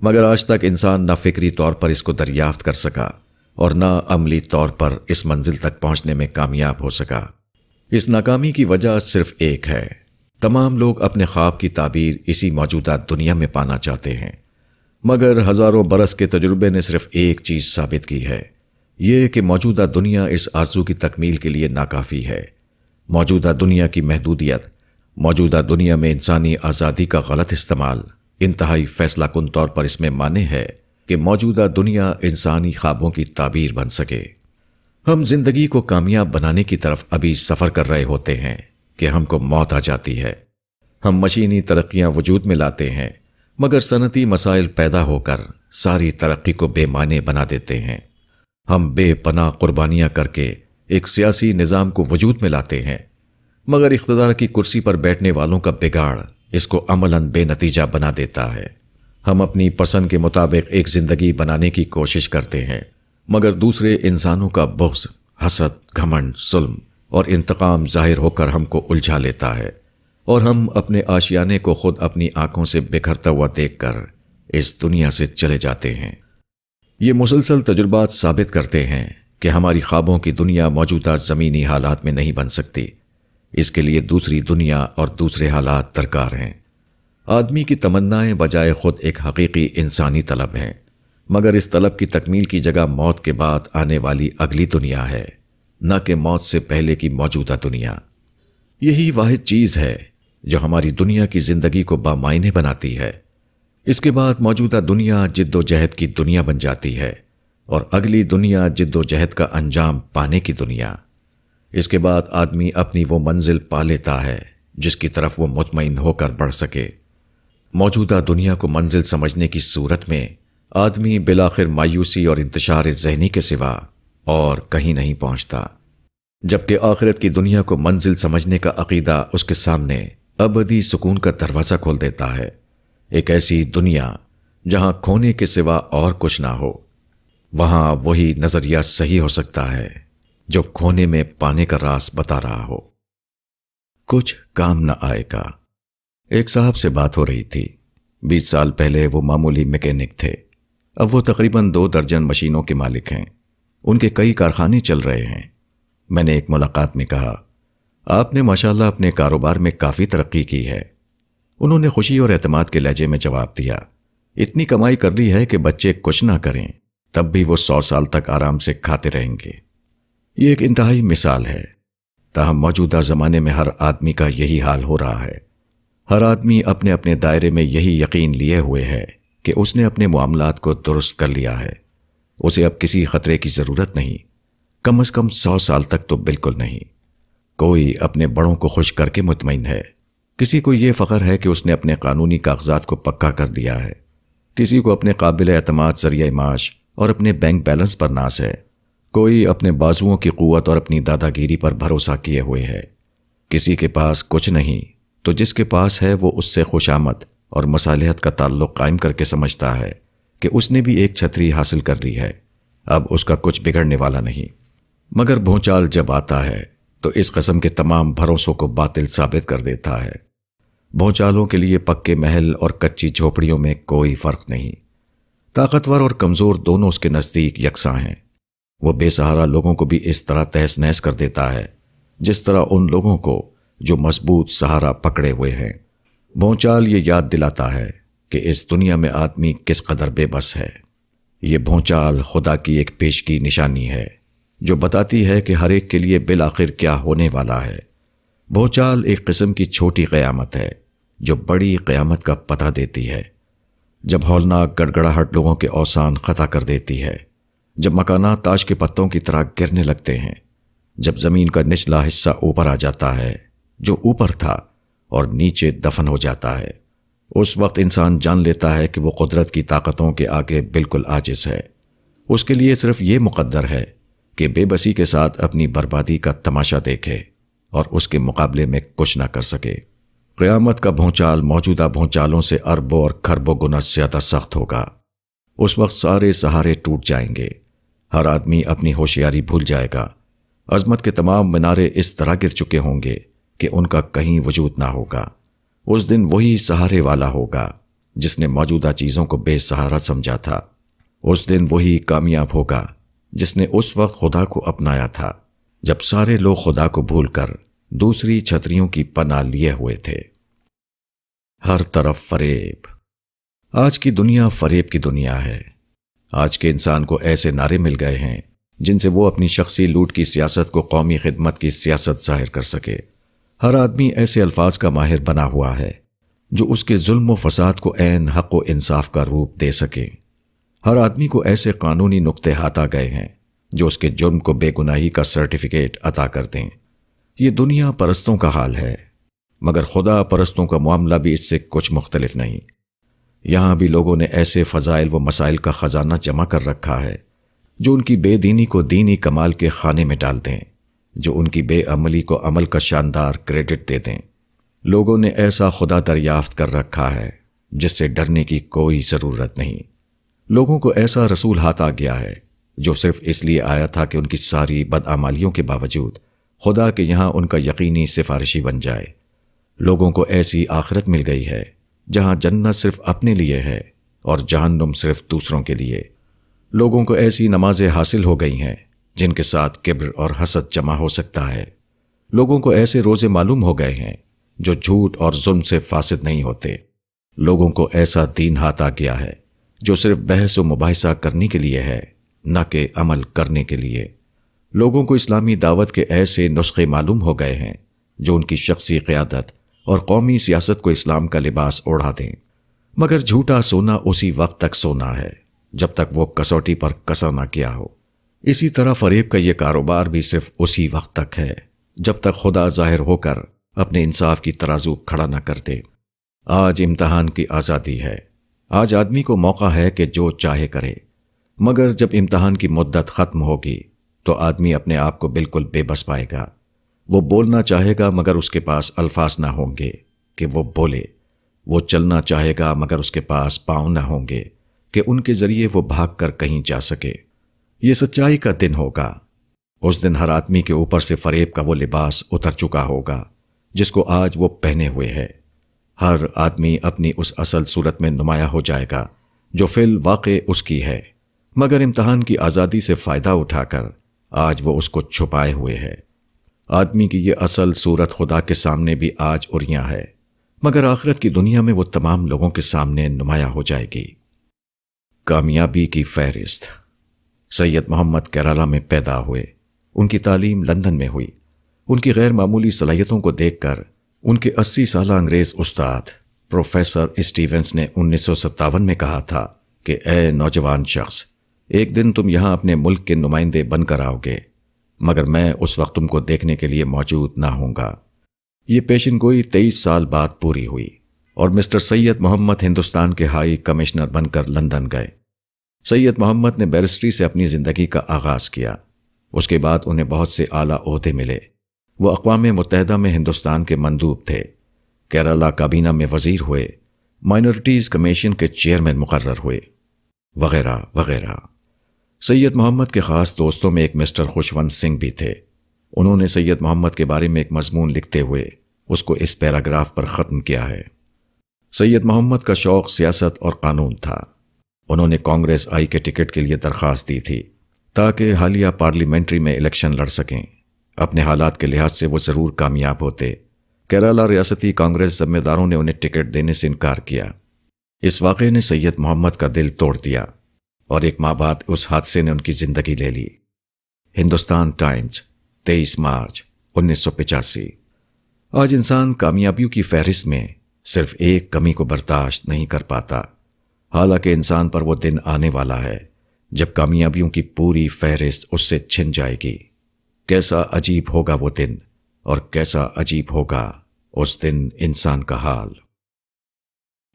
مگر آج تک انسان نہ فکری طور پر اس کو دریافت کر سکا اور نہ عملی طور پر اس منزل تک پہنچنے میں کامیاب ہو سکا۔ اس ناکامی کی وجہ صرف ایک ہے، تمام لوگ اپنے خواب کی تعبیر اسی موجودہ دنیا میں پانا چاہتے ہیں، مگر ہزاروں برس کے تجربے نے صرف ایک چیز ثابت کی ہے، یہ کہ موجودہ دنیا اس آرزو کی تکمیل کے لیے ناکافی ہے۔ موجودہ دنیا کی محدودیت، موجودہ دنیا میں انسانی آزادی کا غلط استعمال انتہائی فیصلہ کن طور پر اس میں مانع ہے کہ موجودہ دنیا انسانی خوابوں کی تعبیر بن سکے۔ ہم زندگی کو کامیاب بنانے کی طرف ابھی سفر کر رہے ہوتے ہیں کہ ہم کو موت آ جاتی ہے۔ ہم مشینی ترقیاں وجود میں لاتے ہیں، مگر صنعتی مسائل پیدا ہو کر ساری ترقی کو بے معنی بنا دیتے ہیں۔ ہم بے پناہ قربانیاں کر کے ایک سیاسی نظام کو وجود میں لاتے ہیں، مگر اقتدار کی کرسی پر بیٹھنے والوں کا بگاڑ اس کو عملاً بے نتیجہ بنا دیتا ہے۔ ہم اپنی پسند کے مطابق ایک زندگی بنانے کی کوشش کرتے ہیں، مگر دوسرے انسانوں کا بغض، حسد، گھمنڈ، ظلم اور انتقام ظاہر ہو کر ہم کو الجھا لیتا ہے، اور ہم اپنے آشیانے کو خود اپنی آنکھوں سے بکھرتا ہوا دیکھ کر اس دنیا سے چلے جاتے ہیں۔ یہ مسلسل تجربات ثابت کرتے ہیں کہ ہماری خوابوں کی دنیا موجودہ زمینی حالات میں نہیں بن سکتی، اس کے لیے دوسری دنیا اور دوسرے حالات درکار ہیں۔ آدمی کی تمنائیں بجائے خود ایک حقیقی انسانی طلب ہیں، مگر اس طلب کی تکمیل کی جگہ موت کے بعد آنے والی اگلی دنیا ہے، نہ کہ موت سے پہلے کی موجودہ دنیا۔ یہی واحد چیز ہے جو ہماری دنیا کی زندگی کو بامعنی بناتی ہے۔ اس کے بعد موجودہ دنیا جد و جہد کی دنیا بن جاتی ہے، اور اگلی دنیا جد و جہد کا انجام پانے کی دنیا۔ اس کے بعد آدمی اپنی وہ منزل پا لیتا ہے جس کی طرف وہ مطمئن ہو کر بڑھ سکے۔ موجودہ دنیا کو منزل سمجھنے کی صورت میں آدمی بالآخر مایوسی اور انتشار ذہنی کے سوا اور کہیں نہیں پہنچتا، جبکہ آخرت کی دنیا کو منزل سمجھنے کا عقیدہ اس کے سامنے ابدی سکون کا دروازہ کھول دیتا ہے۔ ایک ایسی دنیا جہاں کھونے کے سوا اور کچھ نہ ہو، وہاں وہی نظریہ صحیح ہو سکتا ہے جو کھونے میں پانے کا راز بتا رہا ہو۔ کچھ کام نہ آئے گا۔ ایک صاحب سے بات ہو رہی تھی۔ 20 سال پہلے وہ معمولی میکینک تھے، اب وہ تقریباً 2 درجن مشینوں کے مالک ہیں، ان کے کئی کارخانے چل رہے ہیں۔ میں نے ایک ملاقات میں کہا، آپ نے ماشاءاللہ اپنے کاروبار میں کافی ترقی کی ہے۔ انہوں نے خوشی اور اعتماد کے لہجے میں جواب دیا، اتنی کمائی کر لی ہے کہ بچے کچھ نہ کریں تب بھی وہ 100 سال تک آرام سے کھاتے رہیں گے۔ یہ ایک انتہائی مثال ہے، تاہم موجودہ زمانے میں ہر آدمی کا یہی حال ہو رہا ہے۔ ہر آدمی اپنے اپنے دائرے میں یہی یقین لیے ہوئے ہے کہ اس نے اپنے معاملات کو درست کر لیا ہے، اسے اب کسی خطرے کی ضرورت نہیں، کم از کم 100 سال تک تو بالکل نہیں۔ کوئی اپنے بڑوں کو خوش کر کے مطمئن ہے، کسی کو یہ فخر ہے کہ اس نے اپنے قانونی کاغذات کو پکا کر دیا ہے، کسی کو اپنے قابل اعتماد ذریعہ معاش اور اپنے بینک بیلنس پر ناز ہے، کوئی اپنے بازوؤں کی قوت اور اپنی دادا گیری پر بھروسہ کیے ہوئے ہے۔ کسی کے پاس کچھ نہیں تو جس کے پاس ہے وہ اس سے خوشامد اور مصالحت کا تعلق قائم کر کے سمجھتا ہے کہ اس نے بھی ایک چھتری حاصل کر لی ہے، اب اس کا کچھ بگڑنے والا نہیں۔ مگر بھونچال جب آتا ہے تو اس قسم کے تمام بھروسوں کو باطل ثابت کر دیتا ہے۔ بھونچالوں کے لیے پکے محل اور کچی جھوپڑیوں میں کوئی فرق نہیں، طاقتور اور کمزور دونوں اس کے نزدیک یکساں ہیں۔ وہ بے سہارا لوگوں کو بھی اس طرح تہس نہس کر دیتا ہے جس طرح ان لوگوں کو جو مضبوط سہارا پکڑے ہوئے ہیں۔ بھونچال یہ یاد دلاتا ہے کہ اس دنیا میں آدمی کس قدر بے بس ہے۔ یہ بھونچال خدا کی ایک پیشگی نشانی ہے جو بتاتی ہے کہ ہر ایک کے لیے بالآخر کیا ہونے والا ہے۔ بھونچال ایک قسم کی چھوٹی قیامت ہے جو بڑی قیامت کا پتہ دیتی ہے۔ جب ہولناک گڑگڑاہٹ لوگوں کے اوسان خطا کر دیتی ہے، جب مکانات تاش کے پتوں کی طرح گرنے لگتے ہیں، جب زمین کا نچلا حصہ اوپر آ جاتا ہے جو اوپر تھا اور نیچے دفن ہو جاتا ہے، اس وقت انسان جان لیتا ہے کہ وہ قدرت کی طاقتوں کے آگے بالکل عاجز ہے۔ اس کے لیے صرف یہ مقدر ہے کہ بے بسی کے ساتھ اپنی بربادی کا تماشا دیکھے اور اس کے مقابلے میں کچھ نہ کر سکے۔ قیامت کا بھونچال موجودہ بھونچالوں سے اربوں اور کھربوں گنا زیادہ سخت ہوگا۔ اس وقت سارے سہارے ٹوٹ جائیں گے، ہر آدمی اپنی ہوشیاری بھول جائے گا، عظمت کے تمام مینارے اس طرح گر چکے ہوں گے کہ ان کا کہیں وجود نہ ہوگا۔ اس دن وہی سہارے والا ہوگا جس نے موجودہ چیزوں کو بے سہارا سمجھا تھا۔ اس دن وہی کامیاب ہوگا جس نے اس وقت خدا کو اپنایا تھا جب سارے لوگ خدا کو بھول کر دوسری چھتریوں کی پناہ لیے ہوئے تھے۔ ہر طرف فریب۔ آج کی دنیا فریب کی دنیا ہے۔ آج کے انسان کو ایسے نعرے مل گئے ہیں جن سے وہ اپنی شخصی لوٹ کی سیاست کو قومی خدمت کی سیاست ظاہر کر سکے۔ ہر آدمی ایسے الفاظ کا ماہر بنا ہوا ہے جو اس کے ظلم و فساد کو عین حق و انصاف کا روپ دے سکے۔ ہر آدمی کو ایسے قانونی نقطے ہاتھ گئے ہیں جو اس کے جرم کو بے گناہی کا سرٹیفکیٹ عطا کر دیں۔ یہ دنیا پرستوں کا حال ہے، مگر خدا پرستوں کا معاملہ بھی اس سے کچھ مختلف نہیں۔ یہاں بھی لوگوں نے ایسے فضائل و مسائل کا خزانہ جمع کر رکھا ہے جو ان کی بے دینی کو دینی کمال کے خانے میں ڈال دیں، جو ان کی بے عملی کو عمل کا شاندار کریڈٹ دے دیں۔ لوگوں نے ایسا خدا دریافت کر رکھا ہے جس سے ڈرنے کی کوئی ضرورت نہیں۔ لوگوں کو ایسا رسول ہاتھ آ گیا ہے جو صرف اس لیے آیا تھا کہ ان کی ساری بدعمالیوں کے باوجود خدا کے یہاں ان کا یقینی سفارشی بن جائے۔ لوگوں کو ایسی آخرت مل گئی ہے جہاں جنت صرف اپنے لیے ہے اور جہنم صرف دوسروں کے لیے۔ لوگوں کو ایسی نمازیں حاصل ہو گئی ہیں جن کے ساتھ کبر اور حسد جمع ہو سکتا ہے۔ لوگوں کو ایسے روزے معلوم ہو گئے ہیں جو جھوٹ اور ظلم سے فاسد نہیں ہوتے۔ لوگوں کو ایسا دین ہاتھ آ گیا ہے جو صرف بحث و مباحثہ کرنے کے لیے ہے، نہ کہ عمل کرنے کے لیے۔ لوگوں کو اسلامی دعوت کے ایسے نسخے معلوم ہو گئے ہیں جو ان کی شخصی قیادت اور قومی سیاست کو اسلام کا لباس اوڑھا دیں، مگر جھوٹا سونا اسی وقت تک سونا ہے جب تک وہ کسوٹی پر کسا نہ کیا ہو۔ اسی طرح فریب کا یہ کاروبار بھی صرف اسی وقت تک ہے جب تک خدا ظاہر ہو کر اپنے انصاف کی ترازو کھڑا نہ کر دے۔ آج امتحان کی آزادی ہے۔ آج آدمی کو موقع ہے کہ جو چاہے کرے، مگر جب امتحان کی مدت ختم ہوگی تو آدمی اپنے آپ کو بالکل بے بس پائے گا۔ وہ بولنا چاہے گا مگر اس کے پاس الفاظ نہ ہوں گے کہ وہ بولے۔ وہ چلنا چاہے گا مگر اس کے پاس پاؤں نہ ہوں گے کہ ان کے ذریعے وہ بھاگ کر کہیں جا سکے۔ یہ سچائی کا دن ہوگا۔ اس دن ہر آدمی کے اوپر سے فریب کا وہ لباس اتر چکا ہوگا جس کو آج وہ پہنے ہوئے ہے۔ ہر آدمی اپنی اس اصل صورت میں نمایاں ہو جائے گا جو فی الواقع اس کی ہے، مگر امتحان کی آزادی سے فائدہ اٹھا کر آج وہ اس کو چھپائے ہوئے ہے۔ آدمی کی یہ اصل صورت خدا کے سامنے بھی آج عریاں ہے، مگر آخرت کی دنیا میں وہ تمام لوگوں کے سامنے نمایاں ہو جائے گی۔ کامیابی کی فہرست۔ سید محمد کیرالہ میں پیدا ہوئے۔ ان کی تعلیم لندن میں ہوئی۔ ان کی غیر معمولی صلاحیتوں کو دیکھ کر ان کے 80 سالہ انگریز استاد پروفیسر اسٹیونز نے 1957 میں کہا تھا کہ اے نوجوان شخص، ایک دن تم یہاں اپنے ملک کے نمائندے بن کر آؤ گے، مگر میں اس وقت تم کو دیکھنے کے لیے موجود نہ ہوں گا۔ یہ پیشن گوئی 23 سال بعد پوری ہوئی اور مسٹر سید محمد ہندوستان کے ہائی کمشنر بن کر لندن گئے۔ سید محمد نے بیرسٹری سے اپنی زندگی کا آغاز کیا۔ اس کے بعد انہیں بہت سے اعلیٰ عہدے ملے۔ وہ اقوام متحدہ میں ہندوستان کے مندوب تھے، کیرالہ کابینہ میں وزیر ہوئے، مائنورٹیز کمیشن کے چیئرمین مقرر ہوئے، وغیرہ وغیرہ۔ سید محمد کے خاص دوستوں میں ایک مسٹر خوشونت سنگھ بھی تھے۔ انہوں نے سید محمد کے بارے میں ایک مضمون لکھتے ہوئے اس کو اس پیراگراف پر ختم کیا ہے: سید محمد کا شوق سیاست اور قانون تھا۔ انہوں نے کانگریس آئی کے ٹکٹ کے لیے درخواست دی تھی تاکہ حالیہ پارلیمنٹری میں الیکشن لڑ سکیں۔ اپنے حالات کے لحاظ سے وہ ضرور کامیاب ہوتے۔ کیرالہ ریاستی کانگریس ذمہ داروں نے انہیں ٹکٹ دینے سے انکار کیا۔ اس واقعے نے سید محمد کا دل توڑ دیا اور ایک ماہ بعد اس حادثے نے ان کی زندگی لے لی۔ ہندوستان ٹائمز، 23 مارچ 1985۔ آج انسان کامیابیوں کی فہرست میں صرف ایک کمی کو برداشت نہیں کر پاتا، حالانکہ انسان پر وہ دن آنے والا ہے جب کامیابیوں کی پوری فہرست اس سے چھن جائے گی۔ کیسا عجیب ہوگا وہ دن، اور کیسا عجیب ہوگا اس دن انسان کا حال۔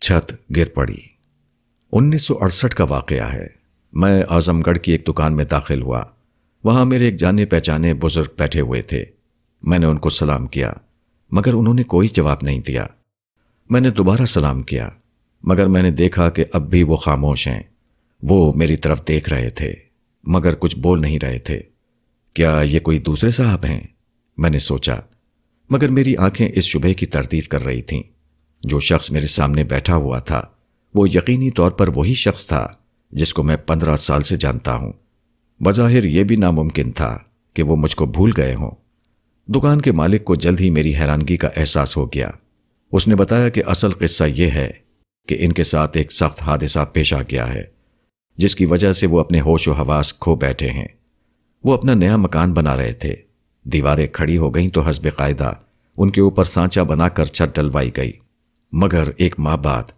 چھت گر پڑی۔ 1968 کا واقعہ ہے۔ میں اعظم گڑھ کی ایک دکان میں داخل ہوا۔ وہاں میرے ایک جانے پہچانے بزرگ بیٹھے ہوئے تھے۔ میں نے ان کو سلام کیا، مگر انہوں نے کوئی جواب نہیں دیا۔ میں نے دوبارہ سلام کیا، مگر میں نے دیکھا کہ اب بھی وہ خاموش ہیں۔ وہ میری طرف دیکھ رہے تھے مگر کچھ بول نہیں رہے تھے۔ کیا یہ کوئی دوسرے صاحب ہیں؟ میں نے سوچا، مگر میری آنکھیں اس شبہ کی تردید کر رہی تھیں۔ جو شخص میرے سامنے بیٹھا ہوا تھا وہ یقینی طور پر وہی شخص تھا جس کو میں 15 سال سے جانتا ہوں۔ بظاہر یہ بھی ناممکن تھا کہ وہ مجھ کو بھول گئے ہوں۔ دکان کے مالک کو جلد ہی میری حیرانگی کا احساس ہو گیا۔ اس نے بتایا کہ اصل قصہ یہ ہے کہ ان کے ساتھ ایک سخت حادثہ پیش آ گیا ہے جس کی وجہ سے وہ اپنے ہوش و حواس کھو بیٹھے ہیں۔ وہ اپنا نیا مکان بنا رہے تھے۔ دیواریں کھڑی ہو گئیں تو حسب قاعدہ ان کے اوپر سانچہ بنا کر چھت ڈلوائی گئی، مگر ایک ماہ بعد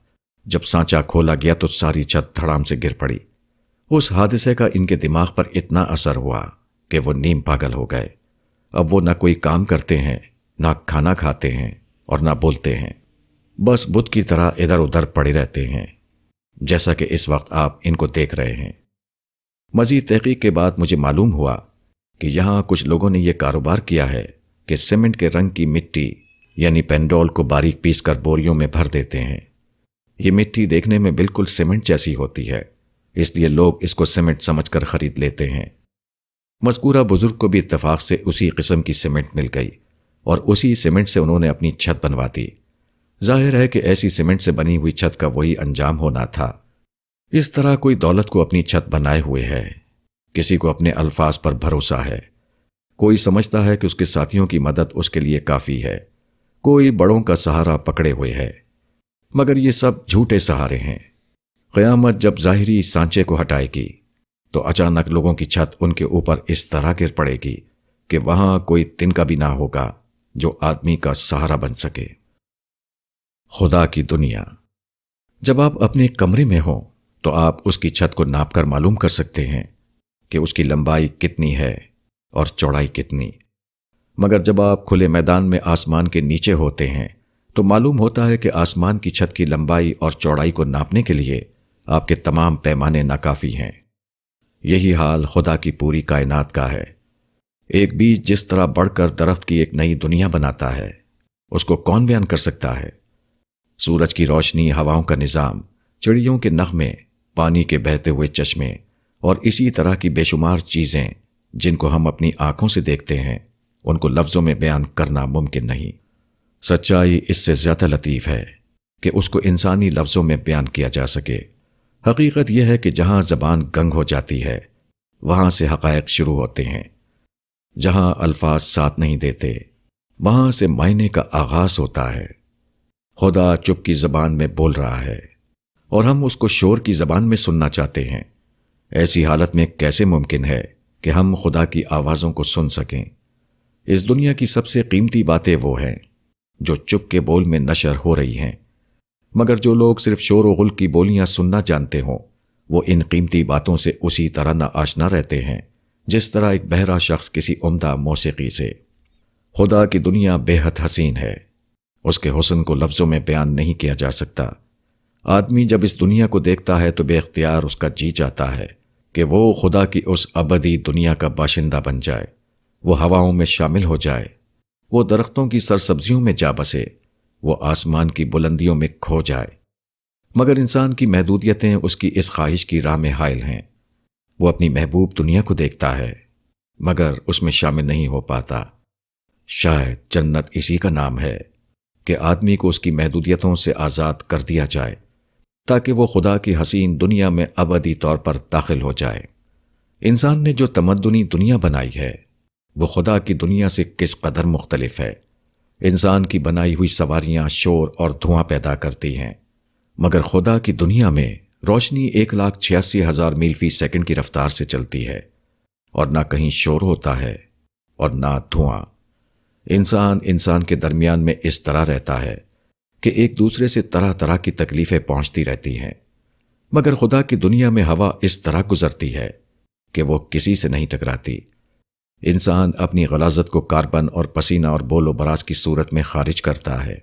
جب سانچہ کھولا گیا تو ساری چھت دھڑام سے گر پڑی۔ اس حادثے کا ان کے دماغ پر اتنا اثر ہوا کہ وہ نیم پاگل ہو گئے۔ اب وہ نہ کوئی کام کرتے ہیں، نہ کھانا کھاتے ہیں اور نہ بولتے ہیں، بس بت کی طرح ادھر ادھر پڑے رہتے ہیں، جیسا کہ اس وقت آپ ان کو دیکھ رہے ہیں۔ مزید تحقیق کے بعد مجھے معلوم ہوا کہ یہاں کچھ لوگوں نے یہ کاروبار کیا ہے کہ سیمنٹ کے رنگ کی مٹی یعنی پینڈول کو باریک پیس کر بوریوں میں بھر دیتے ہیں۔ یہ مٹی دیکھنے میں بالکل سیمنٹ جیسی ہوتی ہے، اس لیے لوگ اس کو سیمنٹ سمجھ کر خرید لیتے ہیں۔ مذکورہ بزرگ کو بھی اتفاق سے اسی قسم کی سیمنٹ مل گئی اور اسی سیمنٹ سے انہوں نے اپنی چھت بنوا دی۔ ظاہر ہے کہ ایسی سیمنٹ سے بنی ہوئی چھت کا وہی انجام ہونا تھا۔ اس طرح کوئی دولت کو اپنی چھت بنائے ہوئے ہے، کسی کو اپنے الفاظ پر بھروسہ ہے، کوئی سمجھتا ہے کہ اس کے ساتھیوں کی مدد اس کے لیے کافی ہے، کوئی بڑوں کا سہارا پکڑے ہوئے ہے، مگر یہ سب جھوٹے سہارے ہیں۔ قیامت جب ظاہری سانچے کو ہٹائے گی تو اچانک لوگوں کی چھت ان کے اوپر اس طرح گر پڑے گی کہ وہاں کوئی تنکا بھی نہ ہوگا جو آدمی کا سہارا بن سکے۔ خدا کی دنیا۔ جب آپ اپنے کمرے میں ہوں تو آپ اس کی چھت کو ناپ کر معلوم کر سکتے ہیں کہ اس کی لمبائی کتنی ہے اور چوڑائی کتنی، مگر جب آپ کھلے میدان میں آسمان کے نیچے ہوتے ہیں تو معلوم ہوتا ہے کہ آسمان کی چھت کی لمبائی اور چوڑائی کو ناپنے کے لیے آپ کے تمام پیمانے ناکافی ہیں۔ یہی حال خدا کی پوری کائنات کا ہے۔ ایک بیج جس طرح بڑھ کر درخت کی ایک نئی دنیا بناتا ہے، اس کو کون بیان کر سکتا ہے؟ سورج کی روشنی، ہواؤں کا نظام، چڑیوں کے نغمے، پانی کے بہتے ہوئے چشمے اور اسی طرح کی بے شمار چیزیں جن کو ہم اپنی آنکھوں سے دیکھتے ہیں، ان کو لفظوں میں بیان کرنا ممکن نہیں۔ سچائی اس سے زیادہ لطیف ہے کہ اس کو انسانی لفظوں میں بیان کیا جا سکے۔ حقیقت یہ ہے کہ جہاں زبان گنگ ہو جاتی ہے وہاں سے حقائق شروع ہوتے ہیں، جہاں الفاظ ساتھ نہیں دیتے وہاں سے معنی کا آغاز ہوتا ہے۔ خدا چپ کی زبان میں بول رہا ہے اور ہم اس کو شور کی زبان میں سننا چاہتے ہیں۔ ایسی حالت میں کیسے ممکن ہے کہ ہم خدا کی آوازوں کو سن سکیں؟ اس دنیا کی سب سے قیمتی باتیں وہ ہیں جو چپ کے بول میں نشر ہو رہی ہیں، مگر جو لوگ صرف شور و غل کی بولیاں سننا جانتے ہوں وہ ان قیمتی باتوں سے اسی طرح نہ آشنا رہتے ہیں جس طرح ایک بہرا شخص کسی عمدہ موسیقی سے۔ خدا کی دنیا بے حد حسین ہے، اس کے حسن کو لفظوں میں بیان نہیں کیا جا سکتا۔ آدمی جب اس دنیا کو دیکھتا ہے تو بے اختیار اس کا جی چاہتا ہے کہ وہ خدا کی اس ابدی دنیا کا باشندہ بن جائے، وہ ہواؤں میں شامل ہو جائے، وہ درختوں کی سرسبزیوں میں جا بسے، وہ آسمان کی بلندیوں میں کھو جائے۔ مگر انسان کی محدودیتیں اس کی اس خواہش کی راہ میں حائل ہیں۔ وہ اپنی محبوب دنیا کو دیکھتا ہے مگر اس میں شامل نہیں ہو پاتا۔ شاید جنت اسی کا نام ہے کہ آدمی کو اس کی محدودیتوں سے آزاد کر دیا جائے تاکہ وہ خدا کی حسین دنیا میں ابدی طور پر داخل ہو جائے۔ انسان نے جو تمدنی دنیا بنائی ہے وہ خدا کی دنیا سے کس قدر مختلف ہے۔ انسان کی بنائی ہوئی سواریاں شور اور دھواں پیدا کرتی ہیں، مگر خدا کی دنیا میں روشنی 1,86,000 میل فی سیکنڈ کی رفتار سے چلتی ہے اور نہ کہیں شور ہوتا ہے اور نہ دھواں۔ انسان کے درمیان میں اس طرح رہتا ہے کہ ایک دوسرے سے طرح طرح کی تکلیفیں پہنچتی رہتی ہیں، مگر خدا کی دنیا میں ہوا اس طرح گزرتی ہے کہ وہ کسی سے نہیں ٹکراتی۔ انسان اپنی غلاظت کو کاربن اور پسینہ اور بول و براز کی صورت میں خارج کرتا ہے،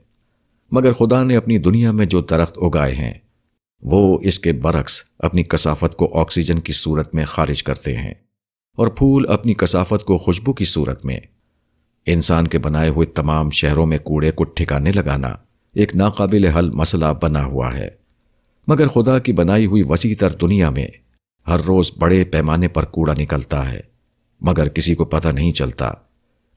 مگر خدا نے اپنی دنیا میں جو درخت اگائے ہیں وہ اس کے برعکس اپنی کثافت کو آکسیجن کی صورت میں خارج کرتے ہیں اور پھول اپنی کثافت کو خوشبو کی صورت میں۔ انسان کے بنائے ہوئے تمام شہروں میں کوڑے کو ٹھکانے لگانا ایک ناقابل حل مسئلہ بنا ہوا ہے، مگر خدا کی بنائی ہوئی وسیع تر دنیا میں ہر روز بڑے پیمانے پر کوڑا نکلتا ہے، مگر کسی کو پتہ نہیں چلتا،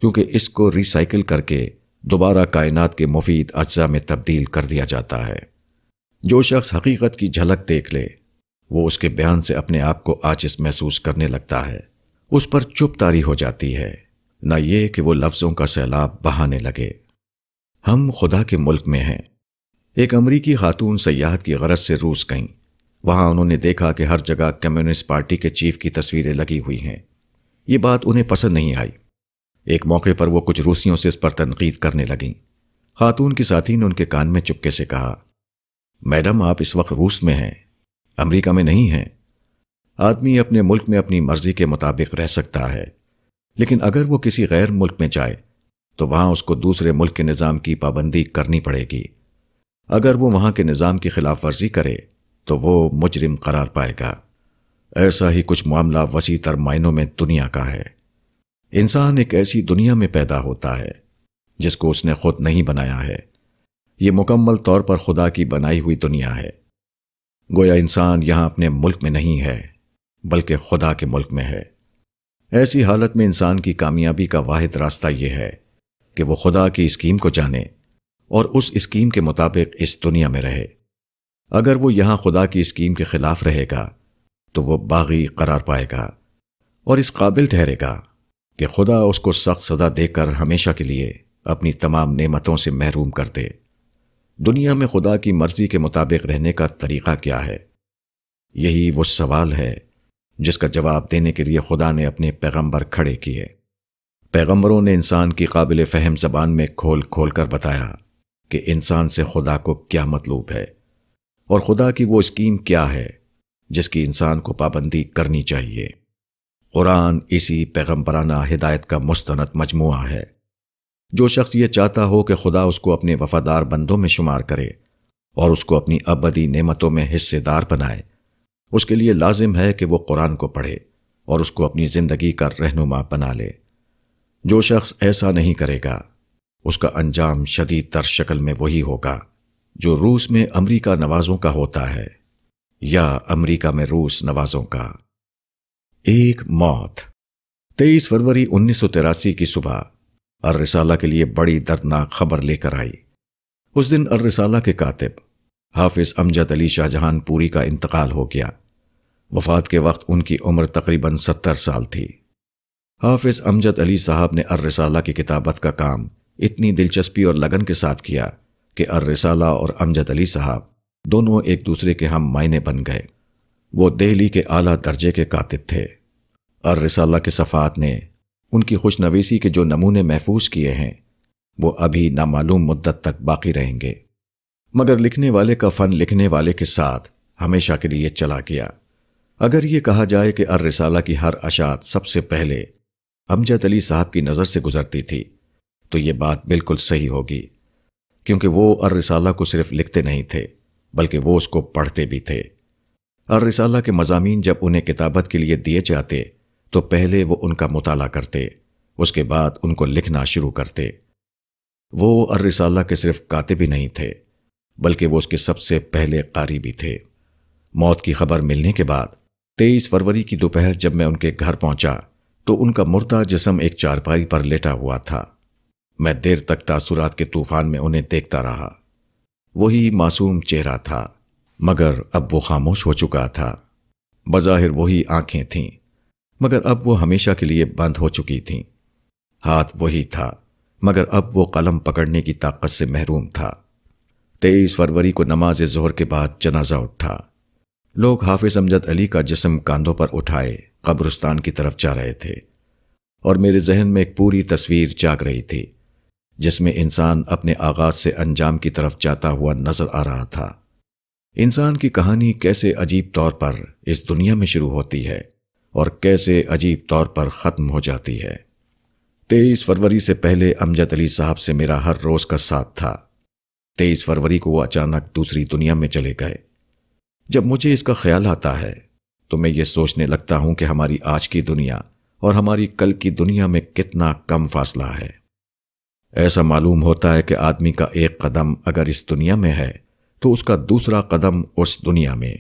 کیونکہ اس کو ری سائیکل کر کے دوبارہ کائنات کے مفید اجزاء میں تبدیل کر دیا جاتا ہے۔ جو شخص حقیقت کی جھلک دیکھ لے، وہ اس کے بیان سے اپنے آپ کو عاجز محسوس کرنے لگتا ہے، اس پر چپ طاری ہو جاتی ہے، نہ یہ کہ وہ لفظوں کا سیلاب بہانے لگے۔ ہم خدا کے ملک میں ہیں۔ ایک امریکی خاتون سیاحت کی غرض سے روس گئیں۔ وہاں انہوں نے دیکھا کہ ہر جگہ کمیونسٹ پارٹی کے چیف کی تصویریں لگی ہوئی ہیں۔ یہ بات انہیں پسند نہیں آئی۔ ایک موقع پر وہ کچھ روسیوں سے اس پر تنقید کرنے لگیں۔ خاتون کی ساتھی نے ان کے کان میں چپکے سے کہا، میڈم آپ اس وقت روس میں ہیں، امریکہ میں نہیں ہیں۔ آدمی اپنے ملک میں اپنی مرضی کے مطابق رہ سکتا ہے، لیکن اگر وہ کسی غیر ملک میں جائے تو وہاں اس کو دوسرے ملک کے نظام کی پابندی کرنی پڑے گی۔ اگر وہ وہاں کے نظام کی خلاف ورزی کرے تو وہ مجرم قرار پائے گا۔ ایسا ہی کچھ معاملہ وسیع تر معنوں میں دنیا کا ہے۔ انسان ایک ایسی دنیا میں پیدا ہوتا ہے جس کو اس نے خود نہیں بنایا ہے۔ یہ مکمل طور پر خدا کی بنائی ہوئی دنیا ہے۔ گویا انسان یہاں اپنے ملک میں نہیں ہے، بلکہ خدا کے ملک میں ہے۔ ایسی حالت میں انسان کی کامیابی کا واحد راستہ یہ ہے کہ وہ خدا کی اسکیم کو جانے اور اس اسکیم کے مطابق اس دنیا میں رہے۔ اگر وہ یہاں خدا کی اسکیم کے خلاف رہے گا تو وہ باغی قرار پائے گا اور اس قابل ٹھہرے گا کہ خدا اس کو سخت سزا دے کر ہمیشہ کے لیے اپنی تمام نعمتوں سے محروم کر دے۔ دنیا میں خدا کی مرضی کے مطابق رہنے کا طریقہ کیا ہے؟ یہی وہ سوال ہے جس کا جواب دینے کے لیے خدا نے اپنے پیغمبر کھڑے کیے۔ پیغمبروں نے انسان کی قابل فہم زبان میں کھول کھول کر بتایا کہ انسان سے خدا کو کیا مطلوب ہے اور خدا کی وہ اسکیم کیا ہے جس کی انسان کو پابندی کرنی چاہیے۔ قرآن اسی پیغمبرانہ ہدایت کا مستند مجموعہ ہے۔ جو شخص یہ چاہتا ہو کہ خدا اس کو اپنے وفادار بندوں میں شمار کرے اور اس کو اپنی ابدی نعمتوں میں حصے دار بنائے، اس کے لیے لازم ہے کہ وہ قرآن کو پڑھے اور اس کو اپنی زندگی کا رہنما بنا لے۔ جو شخص ایسا نہیں کرے گا، اس کا انجام شدید تر شکل میں وہی ہوگا جو روس میں امریکہ نوازوں کا ہوتا ہے یا امریکہ میں روس نوازوں کا۔ ایک موت 23 فروری 1983 کی صبح الرسالہ کے لیے بڑی دردناک خبر لے کر آئی۔ اس دن الرسالہ کے کاتب حافظ امجد علی شاہ جہان پوری کا انتقال ہو گیا۔ وفات کے وقت ان کی عمر تقریباً 70 سال تھی۔ حافظ امجد علی صاحب نے الرسالہ کی کتابت کا کام اتنی دلچسپی اور لگن کے ساتھ کیا کہ الرسالہ اور امجد علی صاحب دونوں ایک دوسرے کے ہم معنی بن گئے۔ وہ دہلی کے اعلیٰ درجے کے کاتب تھے۔ الرسالہ کے صفحات نے ان کی خوش نویسی کے جو نمونے محفوظ کیے ہیں وہ ابھی نامعلوم مدت تک باقی رہیں گے، مگر لکھنے والے کا فن لکھنے والے کے ساتھ ہمیشہ کے لیے چلا گیا۔ اگر یہ کہا جائے کہ الرسالہ کی ہر اشاعت سب سے پہلے امجد علی صاحب کی نظر سے گزرتی تھی تو یہ بات بالکل صحیح ہوگی، کیونکہ وہ الرسالہ کو صرف لکھتے نہیں تھے بلکہ وہ اس کو پڑھتے بھی تھے۔ الرسالہ کے مضامین جب انہیں کتابت کے لیے دیے جاتے تو پہلے وہ ان کا مطالعہ کرتے، اس کے بعد ان کو لکھنا شروع کرتے۔ وہ الرسالہ کے صرف کاتب ہی نہیں تھے بلکہ وہ اس کے سب سے پہلے قاری بھی تھے۔ موت کی خبر ملنے کے بعد 23 فروری کی دوپہر جب میں ان کے گھر پہنچا تو ان کا مردہ جسم ایک چارپائی پر لیٹا ہوا تھا۔ میں دیر تک تاثرات کے طوفان میں انہیں دیکھتا رہا۔ وہی معصوم چہرہ تھا، مگر اب وہ خاموش ہو چکا تھا۔ بظاہر وہی آنکھیں تھیں، مگر اب وہ ہمیشہ کے لیے بند ہو چکی تھیں۔ ہاتھ وہی تھا، مگر اب وہ قلم پکڑنے کی طاقت سے محروم تھا۔ 23 فروری کو نماز ظہر کے بعد جنازہ اٹھا۔ لوگ حافظ امجد علی کا جسم کاندھوں پر اٹھائے قبرستان کی طرف جا رہے تھے، اور میرے ذہن میں ایک پوری تصویر جاگ رہی تھی جس میں انسان اپنے آغاز سے انجام کی طرف جاتا ہوا نظر آ رہا تھا۔ انسان کی کہانی کیسے عجیب طور پر اس دنیا میں شروع ہوتی ہے اور کیسے عجیب طور پر ختم ہو جاتی ہے۔ 23 فروری سے پہلے امجد علی صاحب سے میرا ہر روز کا ساتھ تھا۔ 23 فروری کو وہ اچانک دوسری دنیا میں چلے گئے۔ جب مجھے اس کا خیال آتا ہے تو میں یہ سوچنے لگتا ہوں کہ ہماری آج کی دنیا اور ہماری کل کی دنیا میں کتنا کم فاصلہ ہے۔ ایسا معلوم ہوتا ہے کہ آدمی کا ایک قدم اگر اس دنیا میں ہے تو اس کا دوسرا قدم اس دنیا میں